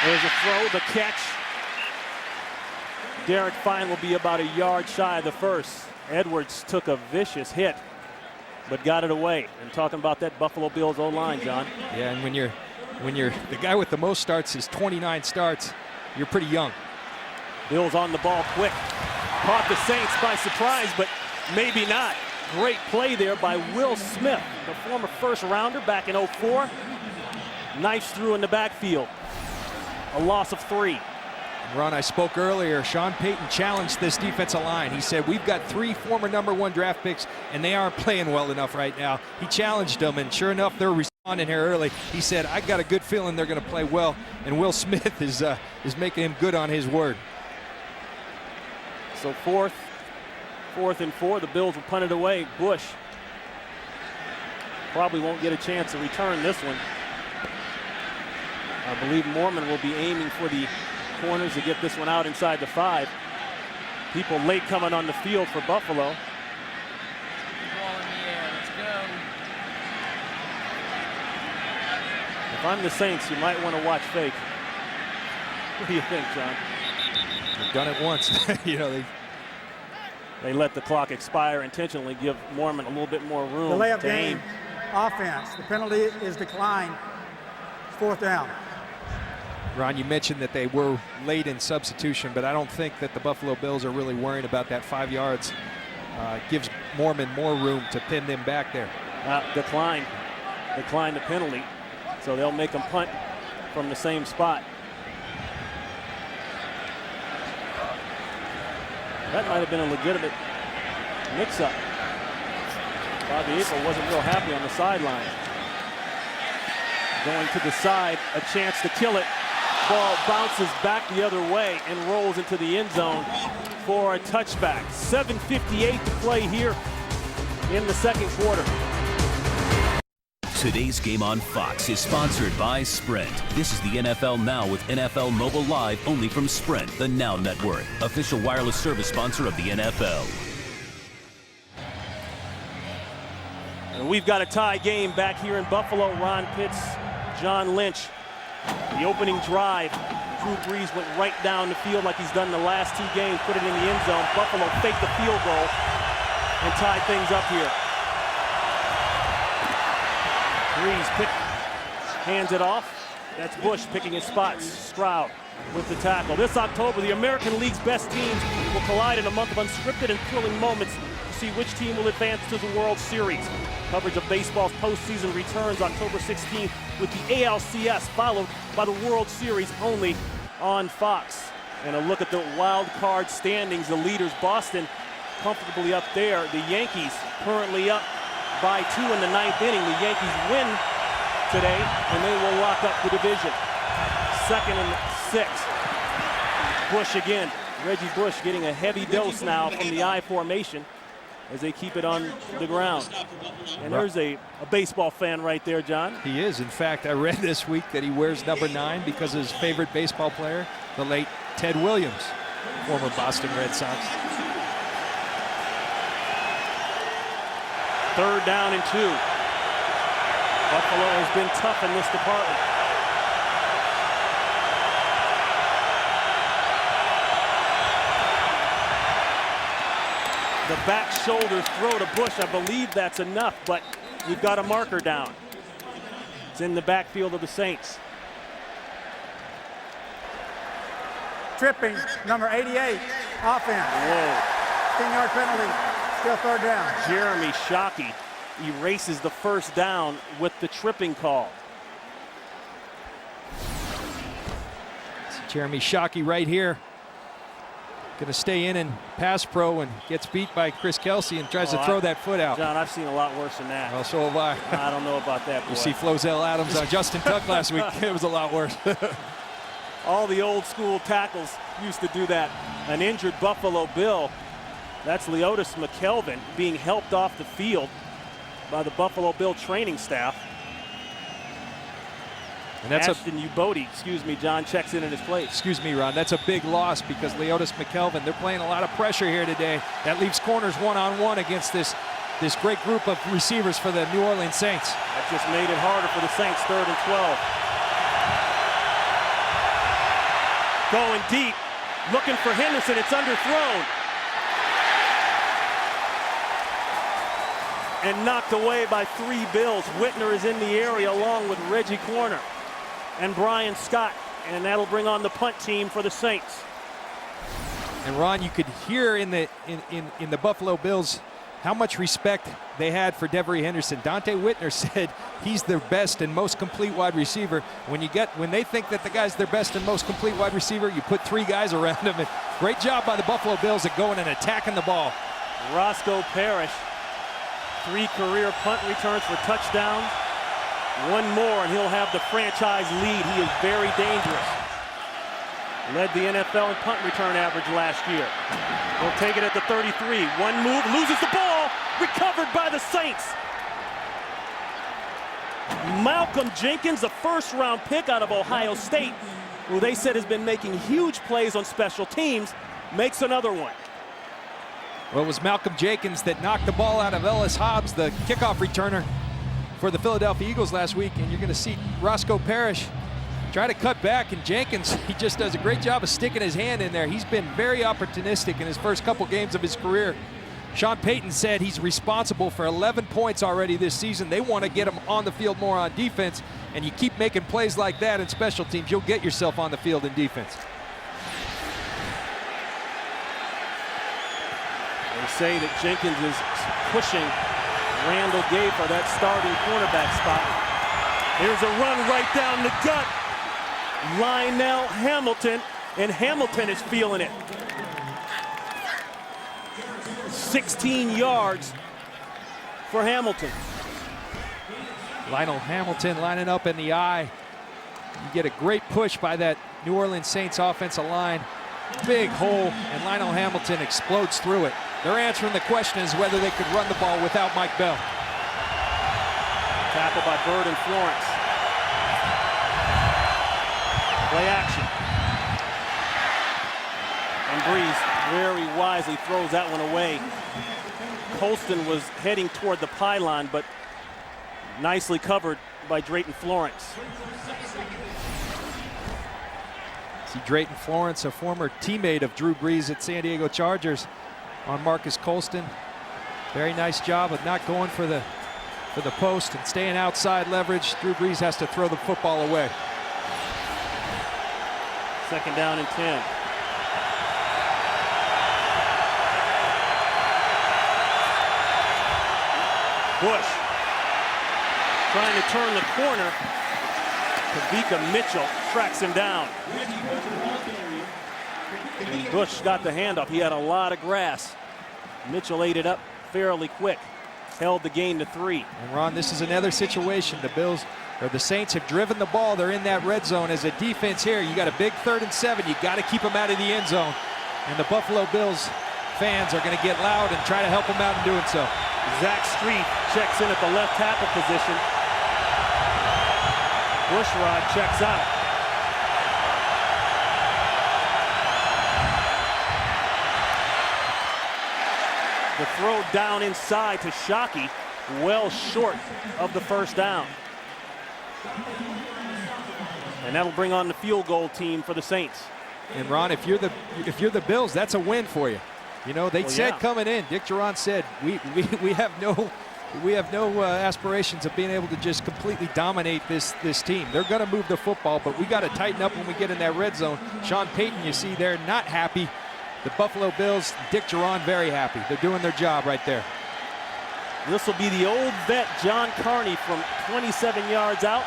There's a throw, the catch. Derek Fine will be about a yard shy of the first. Edwards took a vicious hit, but got it away. And talking about that Buffalo Bills O-line, John. Yeah, and when you're the guy with the most starts is 29 starts, you're pretty young. Bills on the ball quick. Caught the Saints by surprise, but maybe not. Great play there by Will Smith, the former 1st rounder back in 04. Knifes through in the backfield. A loss of 3. Ron, I spoke earlier. Sean Payton challenged this defensive line. He said, we've got 3 former #1 draft picks, and they aren't playing well enough right now. He challenged them, and sure enough, they're responding here early. He said, I got a good feeling they're going to play well, and Will Smith is making him good on his word. So 4th and 4. The Bills will punt it away. Bush probably won't get a chance to return this one. I believe Mormon will be aiming for the corners to get this one out inside the 5. People late coming on the field for Buffalo. Ball in the air. Let's go. If I'm the Saints, you might want to watch fake. What do you think, John? They've done it once. They let the clock expire intentionally, give Mormon a little bit more room Delay of to game. aim. Offense. The penalty is declined. It's 4th down. Ron, you mentioned that they were late in substitution, but I don't think that the Buffalo Bills are really worrying about that 5 yards. Gives Mormon more room to pin them back there. Decline the penalty, so they'll make them punt from the same spot. That might have been a legitimate mix-up. Bobby April wasn't real happy on the sideline. Going to the side, a chance to kill it. Ball bounces back the other way and rolls into the end zone for a touchback. 7:58 to play here in the 2nd quarter. Today's game on Fox is sponsored by Sprint. This is the NFL Now with NFL Mobile Live only from Sprint, the Now Network, official wireless service sponsor of the NFL. And we've got a tie game back here in Buffalo. Ron Pitts, John Lynch. The opening drive, Drew Brees went right down the field like he's done the last 2 games, put it in the end zone. Buffalo faked the field goal and tied things up here. Brees hands it off. That's Bush picking his spots. Stroud with the tackle. This October, the American League's best teams will collide in a month of unscripted and thrilling moments to see which team will advance to the World Series. Coverage of baseball's postseason returns October 16th with the ALCS, followed by the World Series only on Fox. And a look at the wild card standings. The leaders, Boston, comfortably up there. The Yankees currently up by 2 in the 9th inning. The Yankees win today, and they will lock up the division. 2nd and 6. Bush again. Reggie Bush getting a heavy dose now from the I formation as they keep it on the ground. And there's a baseball fan right there, John. He is. In fact, I read this week that he wears number 9 because of his favorite baseball player, the late Ted Williams, former Boston Red Sox. 3rd down and 2. Buffalo has been tough in this department. The back shoulder throw to Bush, I believe that's enough, but we've got a marker down. It's in the backfield of the Saints. Tripping, number 88, offense. Whoa. 10-yard penalty, still 3rd down. Jeremy Shockey erases the 1st down with the tripping call. Jeremy Shockey right here. Going to stay in pass pro and gets beat by Chris Kelsey and tries to throw that foot out. John, I've seen a lot worse than that. Well, so have I. I don't know about that, boy. You see Flozell Adams on Justin Tuck last week. It was a lot worse. All the old school tackles used to do that. An injured Buffalo Bill. That's Leotis McKelvin being helped off the field by the Buffalo Bill training staff. And that's Ashton Ubodi, excuse me, John checks in his place. Excuse me, Ron. That's a big loss because Leotis McKelvin, they're playing a lot of pressure here today. That leaves corners one-on-one against this great group of receivers for the New Orleans Saints. That just made it harder for the Saints, 3rd and 12. Going deep, looking for Henderson, it's underthrown. And knocked away by 3 Bills. Whitner is in the area along with Reggie Corner and Brian Scott, and that'll bring on the punt team for the Saints. And Ron, you could hear in the Buffalo Bills how much respect they had for Devery Henderson. Dante Whitner said he's their best and most complete wide receiver. When they think that the guy's their best and most complete wide receiver, you put 3 guys around him. And great job by the Buffalo Bills at going and attacking the ball. Roscoe Parrish, 3 career punt returns for touchdowns. 1 more and he'll have the franchise lead. He is very dangerous. Led the NFL in punt return average last year. He'll take it at the 33. 1 move, loses the ball, recovered by the Saints. Malcolm Jenkins, the 1st-round pick out of Ohio State, who they said has been making huge plays on special teams, makes another one. Well, it was Malcolm Jenkins that knocked the ball out of Ellis Hobbs, the kickoff returner for the Philadelphia Eagles last week. And you're going to see Roscoe Parrish try to cut back. And Jenkins, he just does a great job of sticking his hand in there. He's been very opportunistic in his first couple games of his career. Sean Payton said he's responsible for 11 points already this season. They want to get him on the field more on defense. And you keep making plays like that in special teams, you'll get yourself on the field in defense. They say that Jenkins is pushing Randall Gay for that starting cornerback spot. Here's a run right down the gut. Lionel Hamilton, and Hamilton is feeling it. 16 yards for Hamilton. Lionel Hamilton lining up in the eye. You get a great push by that New Orleans Saints offensive line. Big hole, and Lionel Hamilton explodes through it. They're answering the question is whether they could run the ball without Mike Bell. Tackle by Bird and Florence. Play action. And Breeze very wisely throws that one away. Colston was heading toward the pylon, but nicely covered by Drayton Florence. See Drayton Florence, a former teammate of Drew Brees at San Diego Chargers, on Marcus Colston. Very nice job of not going for the post and staying outside leverage. Drew Brees has to throw the football away. 2nd down and 10. Bush trying to turn the corner. Kavika Mitchell tracks him down. And Bush got the handoff. He had a lot of grass. Mitchell ate it up fairly quick. Held the gain to 3. And Ron, this is another situation. The Saints have driven the ball. They're in that red zone. As a defense here, you got a big 3rd and 7. You got to keep them out of the end zone. And the Buffalo Bills fans are going to get loud and try to help them out in doing so. Zach Street checks in at the left tackle position. Bushrod checks out. The throw down inside to Shockey, well short of the 1st down. And that'll bring on the field goal team for the Saints. And Ron, if you're the Bills, that's a win for you. You know, they said coming in, Dick Jauron said, we have no aspirations of being able to just completely dominate this team. They're going to move the football, but we got to tighten up when we get in that red zone. Sean Payton, you see there, not happy. The Buffalo Bills, Dick Jauron, very happy. They're doing their job right there. This will be the old vet, John Carney, from 27 yards out.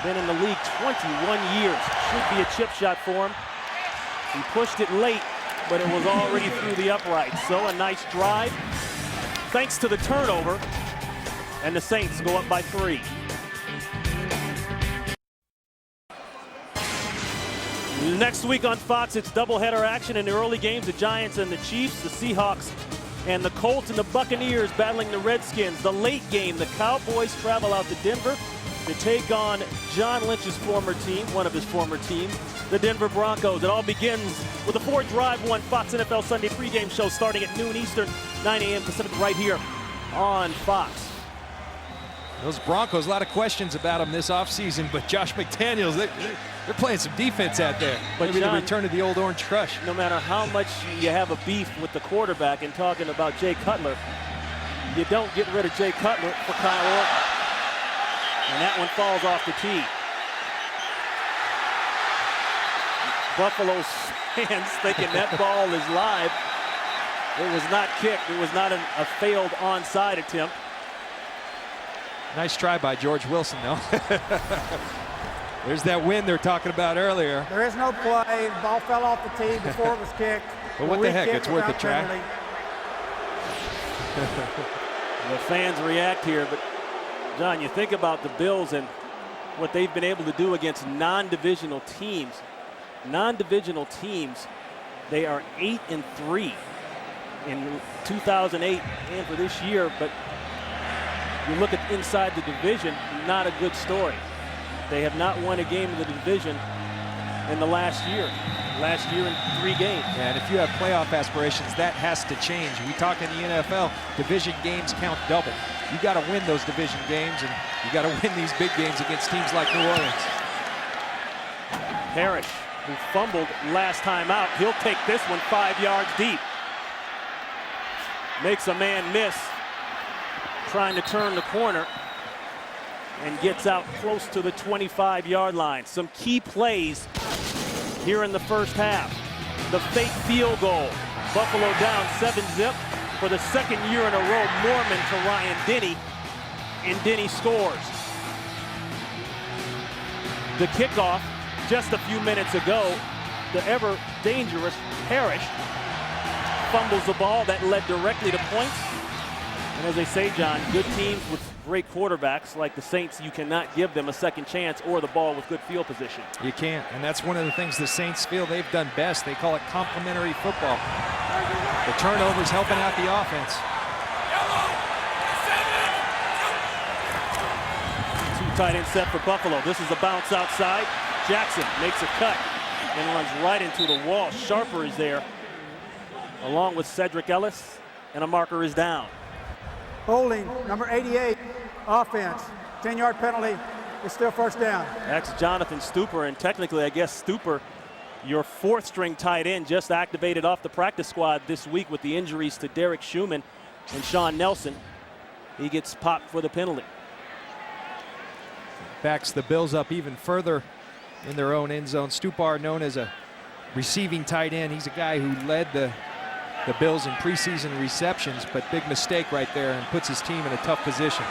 Been in the league 21 years. Should be a chip shot for him. He pushed it late, but it was already through the uprights. So a nice drive, thanks to the turnover, and the Saints go up by 3. Next week on Fox, it's doubleheader action in the early games. The Giants and the Chiefs, the Seahawks and the Colts and the Buccaneers battling the Redskins. The late game, the Cowboys travel out to Denver to take on John Lynch's former team, one of his former teams, the Denver Broncos. It all begins with a 4th Drive 1 Fox NFL Sunday pregame show starting at noon Eastern, 9 a.m. Pacific, right here on Fox. Those Broncos, a lot of questions about them this offseason, but Josh McDaniels, they're playing some defense out there. But maybe John, the return of the old Orange Crush. No matter how much you have a beef with the quarterback and talking about Jay Cutler, you don't get rid of Jay Cutler for Kyle Orton. And that one falls off the tee. Buffalo's fans thinking that ball is live. It was not kicked. It was not a failed onside attempt. Nice try by George Wilson, though. There's that win they're talking about earlier. There is no play. The ball fell off the tee before it was kicked. But what the heck, it's worth a try. The fans react here, but John, you think about the Bills and what they've been able to do against non-divisional teams. Non-divisional teams, they are 8-3 in 2008 and for this year, but you look at inside the division, not a good story. They have not won a game in the division in the last year. Last year in 3 games. Yeah, and if you have playoff aspirations, that has to change. We talk in the NFL, division games count double. You got to win those division games, and you got to win these big games against teams like New Orleans. Parrish, who fumbled last time out, he'll take this one 5 yards deep. Makes a man miss, trying to turn the corner, and gets out close to the 25-yard line. Some key plays here in the first half. The fake field goal. Buffalo down 7-zip for the 2nd year in a row. Mormon to Ryan Denny, and Denny scores. The kickoff just a few minutes ago, the ever dangerous Parrish fumbles the ball that led directly to points. And as they say, John, good teams with great quarterbacks like the Saints, you cannot give them a second chance or the ball with good field position. You can't, and that's one of the things the Saints feel they've done best. They call it complementary football. The turnovers helping out the offense. tight end set for Buffalo. This is a bounce outside. Jackson makes a cut and runs right into the wall. Sharper is there, along with Cedric Ellis, and a marker is down. Holding, number 88, offense. 10-yard penalty. It's still first down. That's Jonathan Stupor, and technically, I guess Stupor, your fourth-string tight end, just activated off the practice squad this week with the injuries to Derek Schumann and Sean Nelson. He gets popped for the penalty. Backs the Bills up even further in their own end zone. Stupar, known as a receiving tight end. He's a guy who led the Bills in preseason receptions, but big mistake right there and puts his team in a tough position.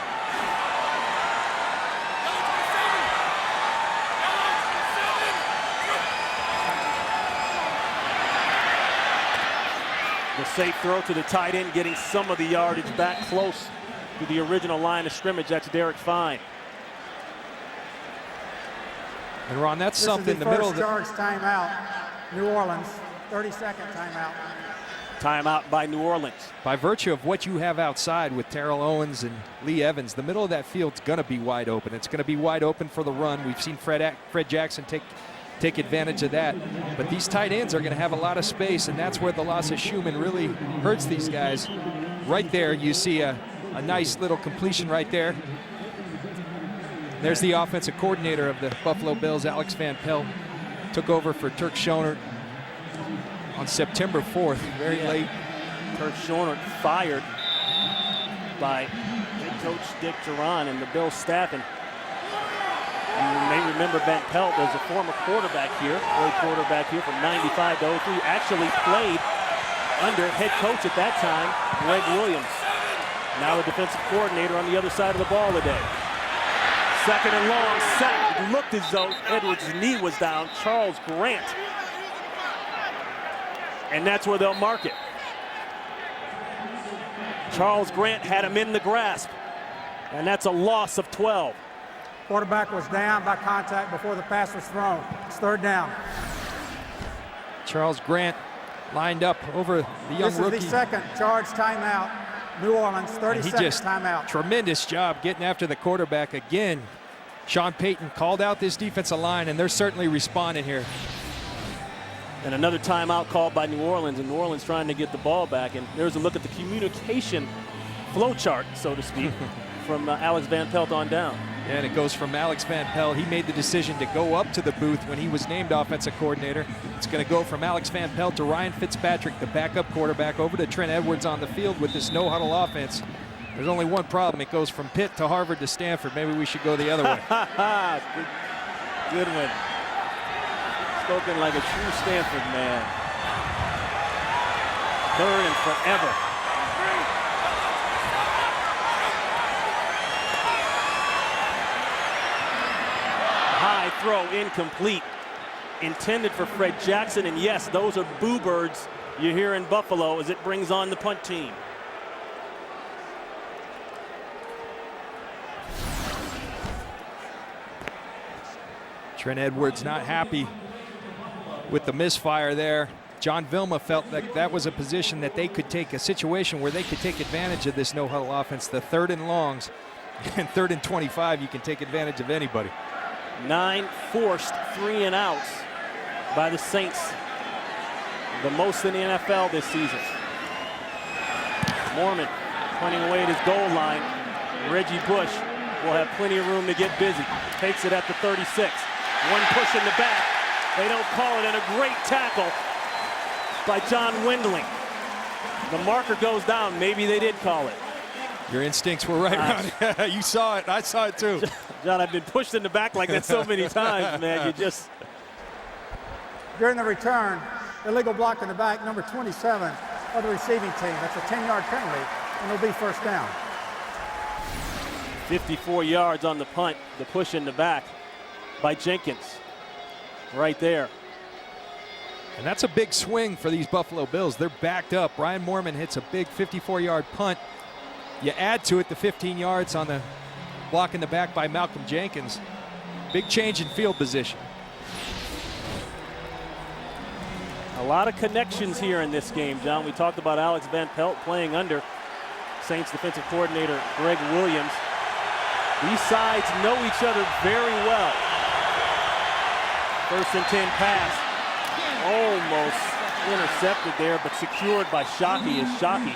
The safe throw to the tight end, getting some of the yardage back close to the original line of scrimmage. That's Derek Fine. And Ron, that's This something is in the middle of the first charge timeout. New Orleans, 30-second timeout. Timeout by New Orleans. by virtue of what you have outside with Terrell Owens and Lee Evans, the middle of that field's going to be wide open. It's going to be wide open for the run. We've seen Fred Jackson take advantage of that. But these tight ends are going to have a lot of space, and that's where the loss of Schumann really hurts these guys. Right there, you see a nice little completion right there. There's the offensive coordinator of the Buffalo Bills, Alex Van Pelt. Took over for Turk Schoenert on September 4th, very late. Turk Schoenert fired by head coach Dick Duran and the Bills staff. And you may remember Van Pelt as a former quarterback here, played quarterback here from 95 to 03. Actually played under head coach at that time, Greg Williams. Now the defensive coordinator on the other side of the ball today. Second and long, sack. It looked as though Edwards' knee was down. Charles Grant. And that's where they'll mark it. Charles Grant had him in the grasp. And that's a loss of 12. Quarterback was down by contact before the pass was thrown. It's third down. Charles Grant lined up over the young rookie. This is the second charge timeout. New Orleans, 30-second timeout. Tremendous job getting after the quarterback again. Sean Payton called out this defensive line, and they're certainly responding here. And another timeout called by New Orleans, and New Orleans trying to get the ball back. And there's a look at the communication flow chart, so to speak, from Alex Van Pelt on down. And it goes from Alex Van Pelt. He made the decision to go up to the booth when he was named offensive coordinator. It's going to go from Alex Van Pelt to Ryan Fitzpatrick, the backup quarterback, over to Trent Edwards on the field with this no-huddle offense. There's only one problem. It goes from Pitt to Harvard to Stanford. Maybe we should go the other way. Good one. Spoken like a true Stanford man. Third and forever. High throw, incomplete. Intended for Fred Jackson, and yes, those are boo birds you hear in Buffalo as it brings on the punt team. Trent Edwards not happy with the misfire there. John Vilma felt like that was a position that they could take, a situation where they could take advantage of this no-huddle offense. The third and longs and third and 25, you can take advantage of anybody. 9 forced 3 and outs by the Saints, the most in the NFL this season. Mormon pointing away at his goal line. Reggie Bush will have plenty of room to get busy. Takes it at the 36. One push in the back. They don't call it, and a great tackle by John Windling. The marker goes down. Maybe they did call it. Your instincts were right, Ronnie. You saw it. I saw it too. John, I've been pushed in the back like that so many times, man. You just... During the return, illegal block in the back, number 27 of the receiving team. That's a 10-yard penalty, and it'll be first down. 54 yards on the punt. The push in the back by Jenkins. Right there. And that's a big swing for these Buffalo Bills. They're backed up. Ryan Mormon hits a big 54-yard punt. You add to it the 15 yards on the block in the back by Malcolm Jenkins. Big change in field position. A lot of connections here in this game, John. We talked about Alex Van Pelt playing under Saints defensive coordinator Greg Williams. These sides know each other very well. 1st and 10 pass. Almost intercepted there, but secured by Shockey as Shockey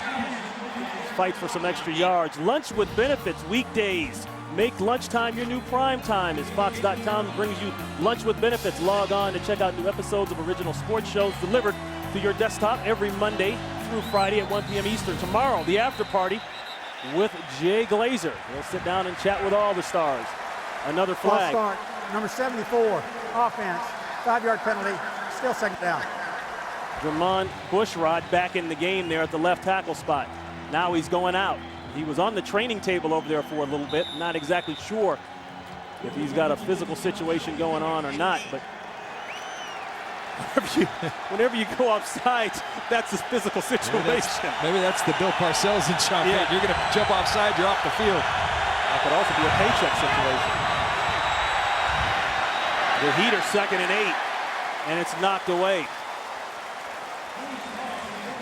fights for some extra yards. Lunch with Benefits weekdays. Make lunchtime your new prime time as Fox.com brings you Lunch with Benefits. Log on to check out new episodes of original sports shows delivered to your desktop every Monday through Friday at 1 p.m. Eastern. Tomorrow, the after party with Jay Glazer. He'll sit down and chat with all the stars. Another flag. False start, number 74, offense, 5-yard penalty, still 2nd down. Jermon Bushrod back in the game there at the left tackle spot. Now he's going out. He was on the training table over there for a little bit. Not exactly sure if he's got a physical situation going on or not, but whenever you go offside, that's a physical situation. Maybe that's the Bill Parcells and Sean. Yeah. You're going to jump offside, you're off the field. That could also be a paycheck situation. The heater, 2nd and 8, and it's knocked away.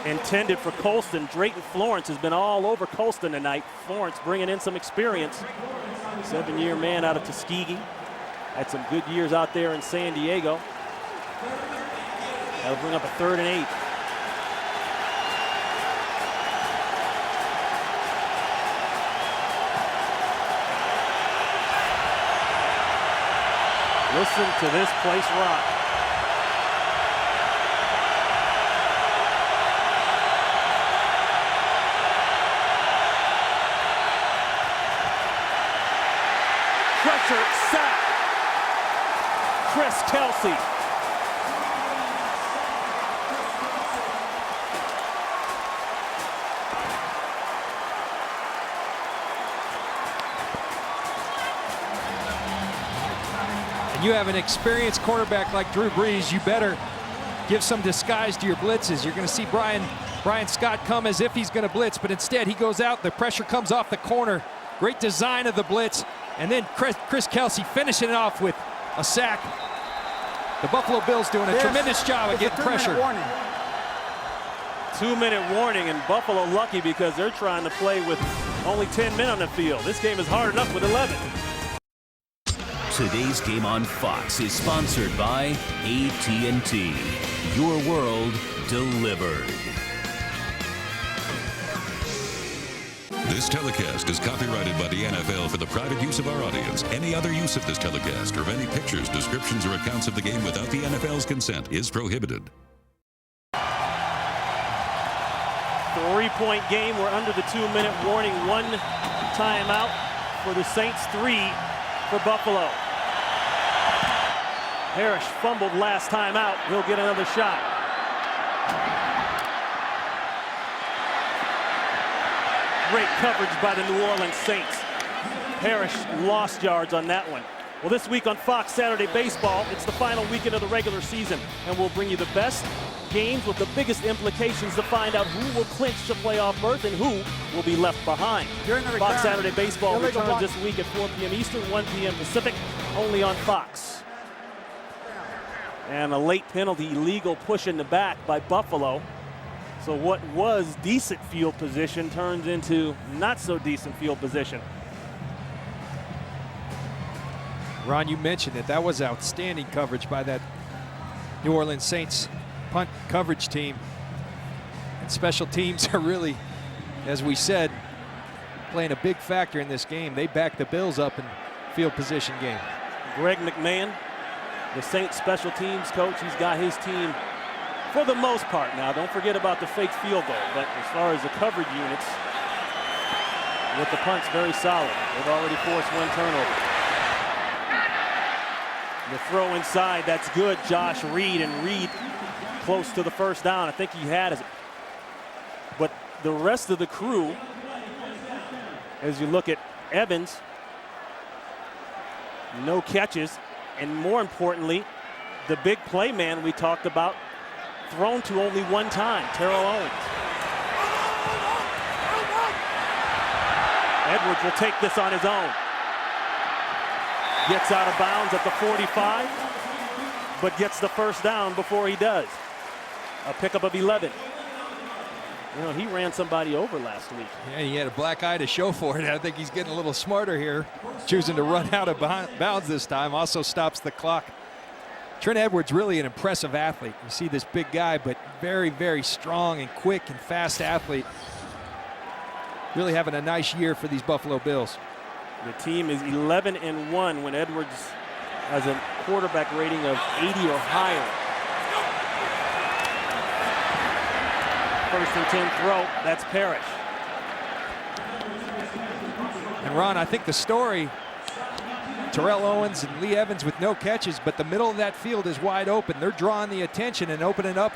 Intended for Colston. Drayton Florence has been all over Colston tonight. Florence bringing in some experience. 7-year man out of Tuskegee. Had some good years out there in San Diego. That'll bring up a 3rd and 8. Listen to this place rock. Pressure, sack. Chris Kelsey. You have an experienced quarterback like Drew Brees, you better give some disguise to your blitzes. You're going to see Brian Scott come as if he's going to blitz, but instead he goes out, the pressure comes off the corner. Great design of the blitz, and then Chris Kelsey finishing it off with a sack. The Buffalo Bills doing a tremendous job of getting pressure. 2-minute warning, and Buffalo lucky because they're trying to play with only 10 men on the field. This game is hard enough with 11. Today's Game on Fox is sponsored by AT&T. Your world delivered. This telecast is copyrighted by the NFL for the private use of our audience. Any other use of this telecast or of any pictures, descriptions, or accounts of the game without the NFL's consent is prohibited. 3-point game. We're under the 2-minute warning. 1 timeout for the Saints, 3 for Buffalo. Parrish fumbled last time out. He'll get another shot. Great coverage by the New Orleans Saints. Parrish lost yards on that one. Well, this week on Fox Saturday Baseball, it's the final weekend of the regular season, and we'll bring you the best games with the biggest implications to find out who will clinch the playoff berth and who will be left behind. Fox Saturday Baseball returns this week at 4 p.m. Eastern, 1 p.m. Pacific, only on Fox. And a late penalty, illegal push in the back by Buffalo. So what was decent field position turns into not so decent field position. Ron, you mentioned it. That was outstanding coverage by that New Orleans Saints punt coverage team. And special teams are really, as we said, playing a big factor in this game. They back the Bills up in field position game. Greg McMahon, the Saints special teams coach, he's got his team for the most part now. Don't forget about the fake field goal, but as far as the coverage units, with the punts, very solid. They've already forced 1 turnover. The throw inside, that's good. Josh Reed, and Reed close to the first down. I think he had it. But the rest of the crew, as you look at Evans, no catches, and more importantly, the big play man we talked about, thrown to only 1 time, Terrell Owens. Edwards will take this on his own. Gets out of bounds at the 45, but gets the first down before he does. A pickup of 11. You know, he ran somebody over last week. Yeah, he had a black eye to show for it. I think he's getting a little smarter here, choosing to run out of bounds this time. Also stops the clock. Trent Edwards, really an impressive athlete. You see this big guy, but very, very strong and quick and fast athlete. Really having a nice year for these Buffalo Bills. The team is 11-1 when Edwards has a quarterback rating of 80 or higher. First and 10 throw, that's Parrish. And Ron, I think the story, Terrell Owens and Lee Evans with no catches, but the middle of that field is wide open. They're drawing the attention and opening up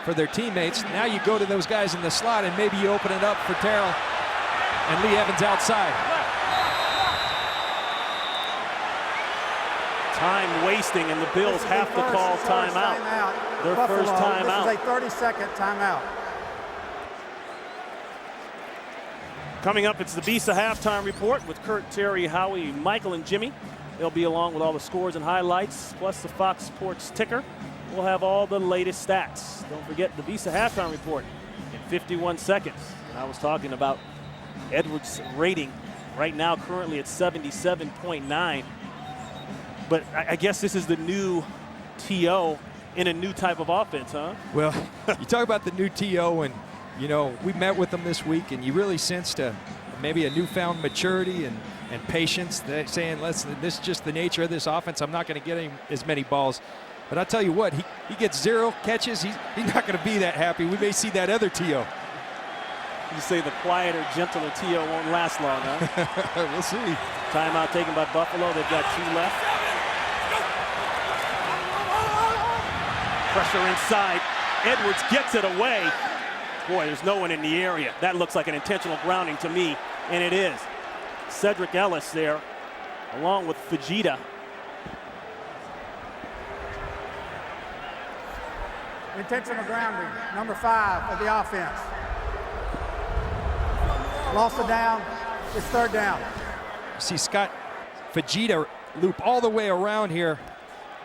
for their teammates. Now you go to those guys in the slot and maybe you open it up for Terrell and Lee Evans outside. Time wasting, and the Bills have to call timeout. Their first timeout. This is a 30-second timeout. Coming up, it's the Visa halftime report with Kurt, Terry, Howie, Michael, and Jimmy. They'll be along with all the scores and highlights, plus the Fox Sports ticker. We'll have all the latest stats. Don't forget the Visa halftime report in 51 seconds. I was talking about Edwards' rating right now, currently at 77.9. But I guess this is the new TO in a new type of offense, huh? Well, you talk about the new TO, and you know, we met with them this week, and you really sensed maybe a newfound maturity and patience. They're saying, listen, this is just the nature of this offense. I'm not going to get him as many balls. But I'll tell you what, he gets 0 catches. He's not going to be that happy. We may see that other TO. You say the quieter, gentler TO won't last long, huh? We'll see. Timeout taken by Buffalo. They've got 2 left. Pressure inside. Edwards gets it away. Boy, there's no one in the area. That looks like an intentional grounding to me, and it is. Cedric Ellis there, along with Fajita. Intentional grounding, number 5 of the offense. Lost it down. It's 3rd down. See Scott Fajita loop all the way around here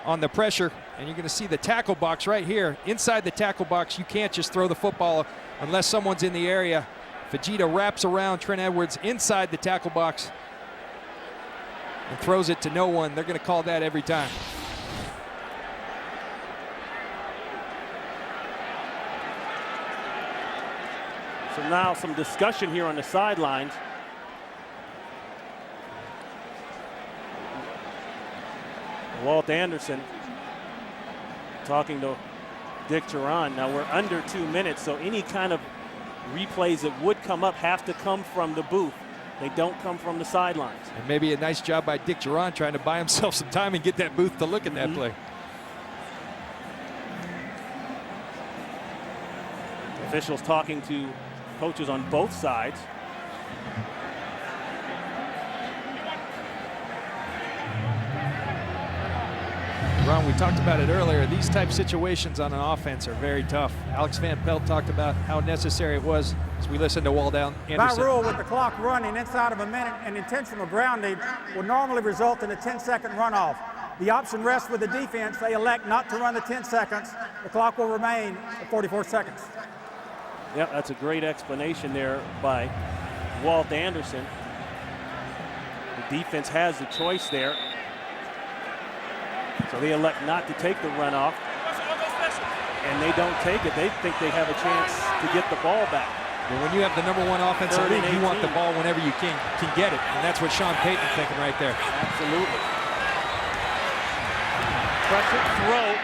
on the pressure, and you're going to see the tackle box right here. Inside the tackle box, you can't just throw the football unless someone's in the area. Fajita wraps around Trent Edwards inside the tackle box and throws it to no one. They're going to call that every time. So now some discussion here on the sidelines. Walt Anderson talking to Dick Duran. Now we're under 2 minutes, so any kind of replays that would come up have to come from the booth. They don't come from the sidelines. And maybe a nice job by Dick Duran trying to buy himself some time and get that booth to look at that play. Officials talking to coaches on both sides. Ron, we talked about it earlier. These type situations on an offense are very tough. Alex Van Pelt talked about how necessary it was as we listened to Walt Anderson. By rule, with the clock running inside of a minute, an intentional grounding will normally result in a 10-second runoff. The option rests with the defense. They elect not to run the 10 seconds. The clock will remain at 44 seconds. Yep, that's a great explanation there by Walt Anderson. The defense has the choice there. So they elect not to take the runoff, and they don't take it. They think they have a chance to get the ball back. Well, when you have the #1 offense in the league, you want the ball whenever you can get it, and that's what Sean Payton's thinking right there. Absolutely. Pressure throw.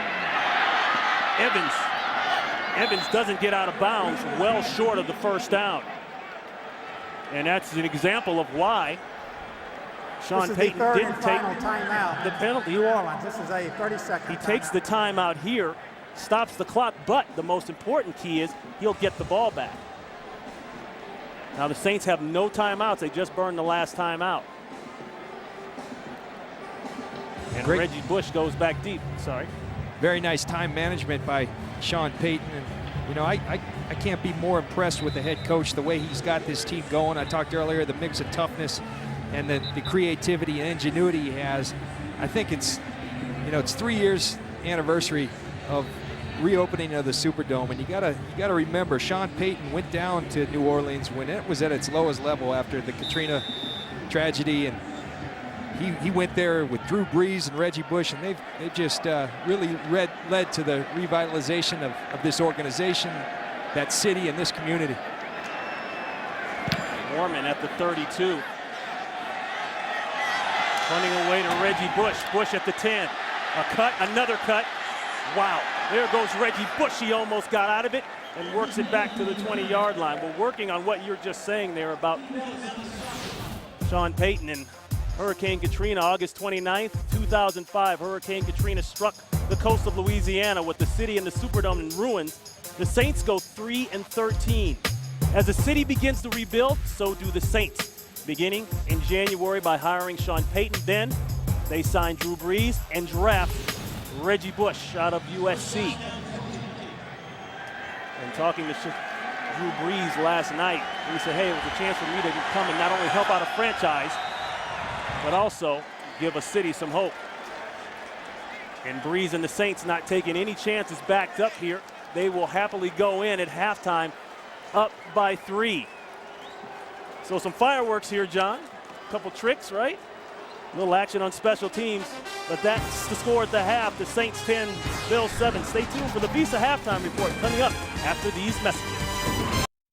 Evans doesn't get out of bounds, well short of the first down. And that's an example of why Sean Payton didn't take the penalty. New Orleans, this is a 30-second He takes the timeout here, stops the clock, but the most important key is he'll get the ball back. Now the Saints have no timeouts. They just burned the last timeout. And Reggie Bush goes back deep. Sorry. Very nice time management by Sean Payton. And, you know, I can't be more impressed with the head coach, the way he's got this team going. I talked earlier, the mix of toughness and the creativity and ingenuity he has. I think it's, you know, it's 3 years anniversary of reopening of the Superdome, and you gotta remember, Sean Payton went down to New Orleans when it was at its lowest level after the Katrina tragedy, and he went there with Drew Brees and Reggie Bush, and they've just really led to the revitalization of this organization, that city, and this community. Mormon at the 32. Running away to Reggie Bush. Bush at the 10. A cut, another cut. Wow, there goes Reggie Bush. He almost got out of it and works it back to the 20-yard line. We're working on what you're just saying there about Sean Payton and Hurricane Katrina. August 29th, 2005, Hurricane Katrina struck the coast of Louisiana with the city and the Superdome in ruins. The Saints go 3-13. As the city begins to rebuild, so do the Saints. Beginning in January by hiring Sean Payton. Then they sign Drew Brees and draft Reggie Bush out of USC. And talking to Drew Brees last night, he said, hey, it was a chance for me to come and not only help out a franchise, but also give a city some hope. And Brees and the Saints not taking any chances, backed up here. They will happily go in at halftime up by 3. So some fireworks here, John. A couple tricks, right? A little action on special teams, but that's the score at the half. The Saints 10, Bills 7. Stay tuned for the Visa halftime report coming up after these messages.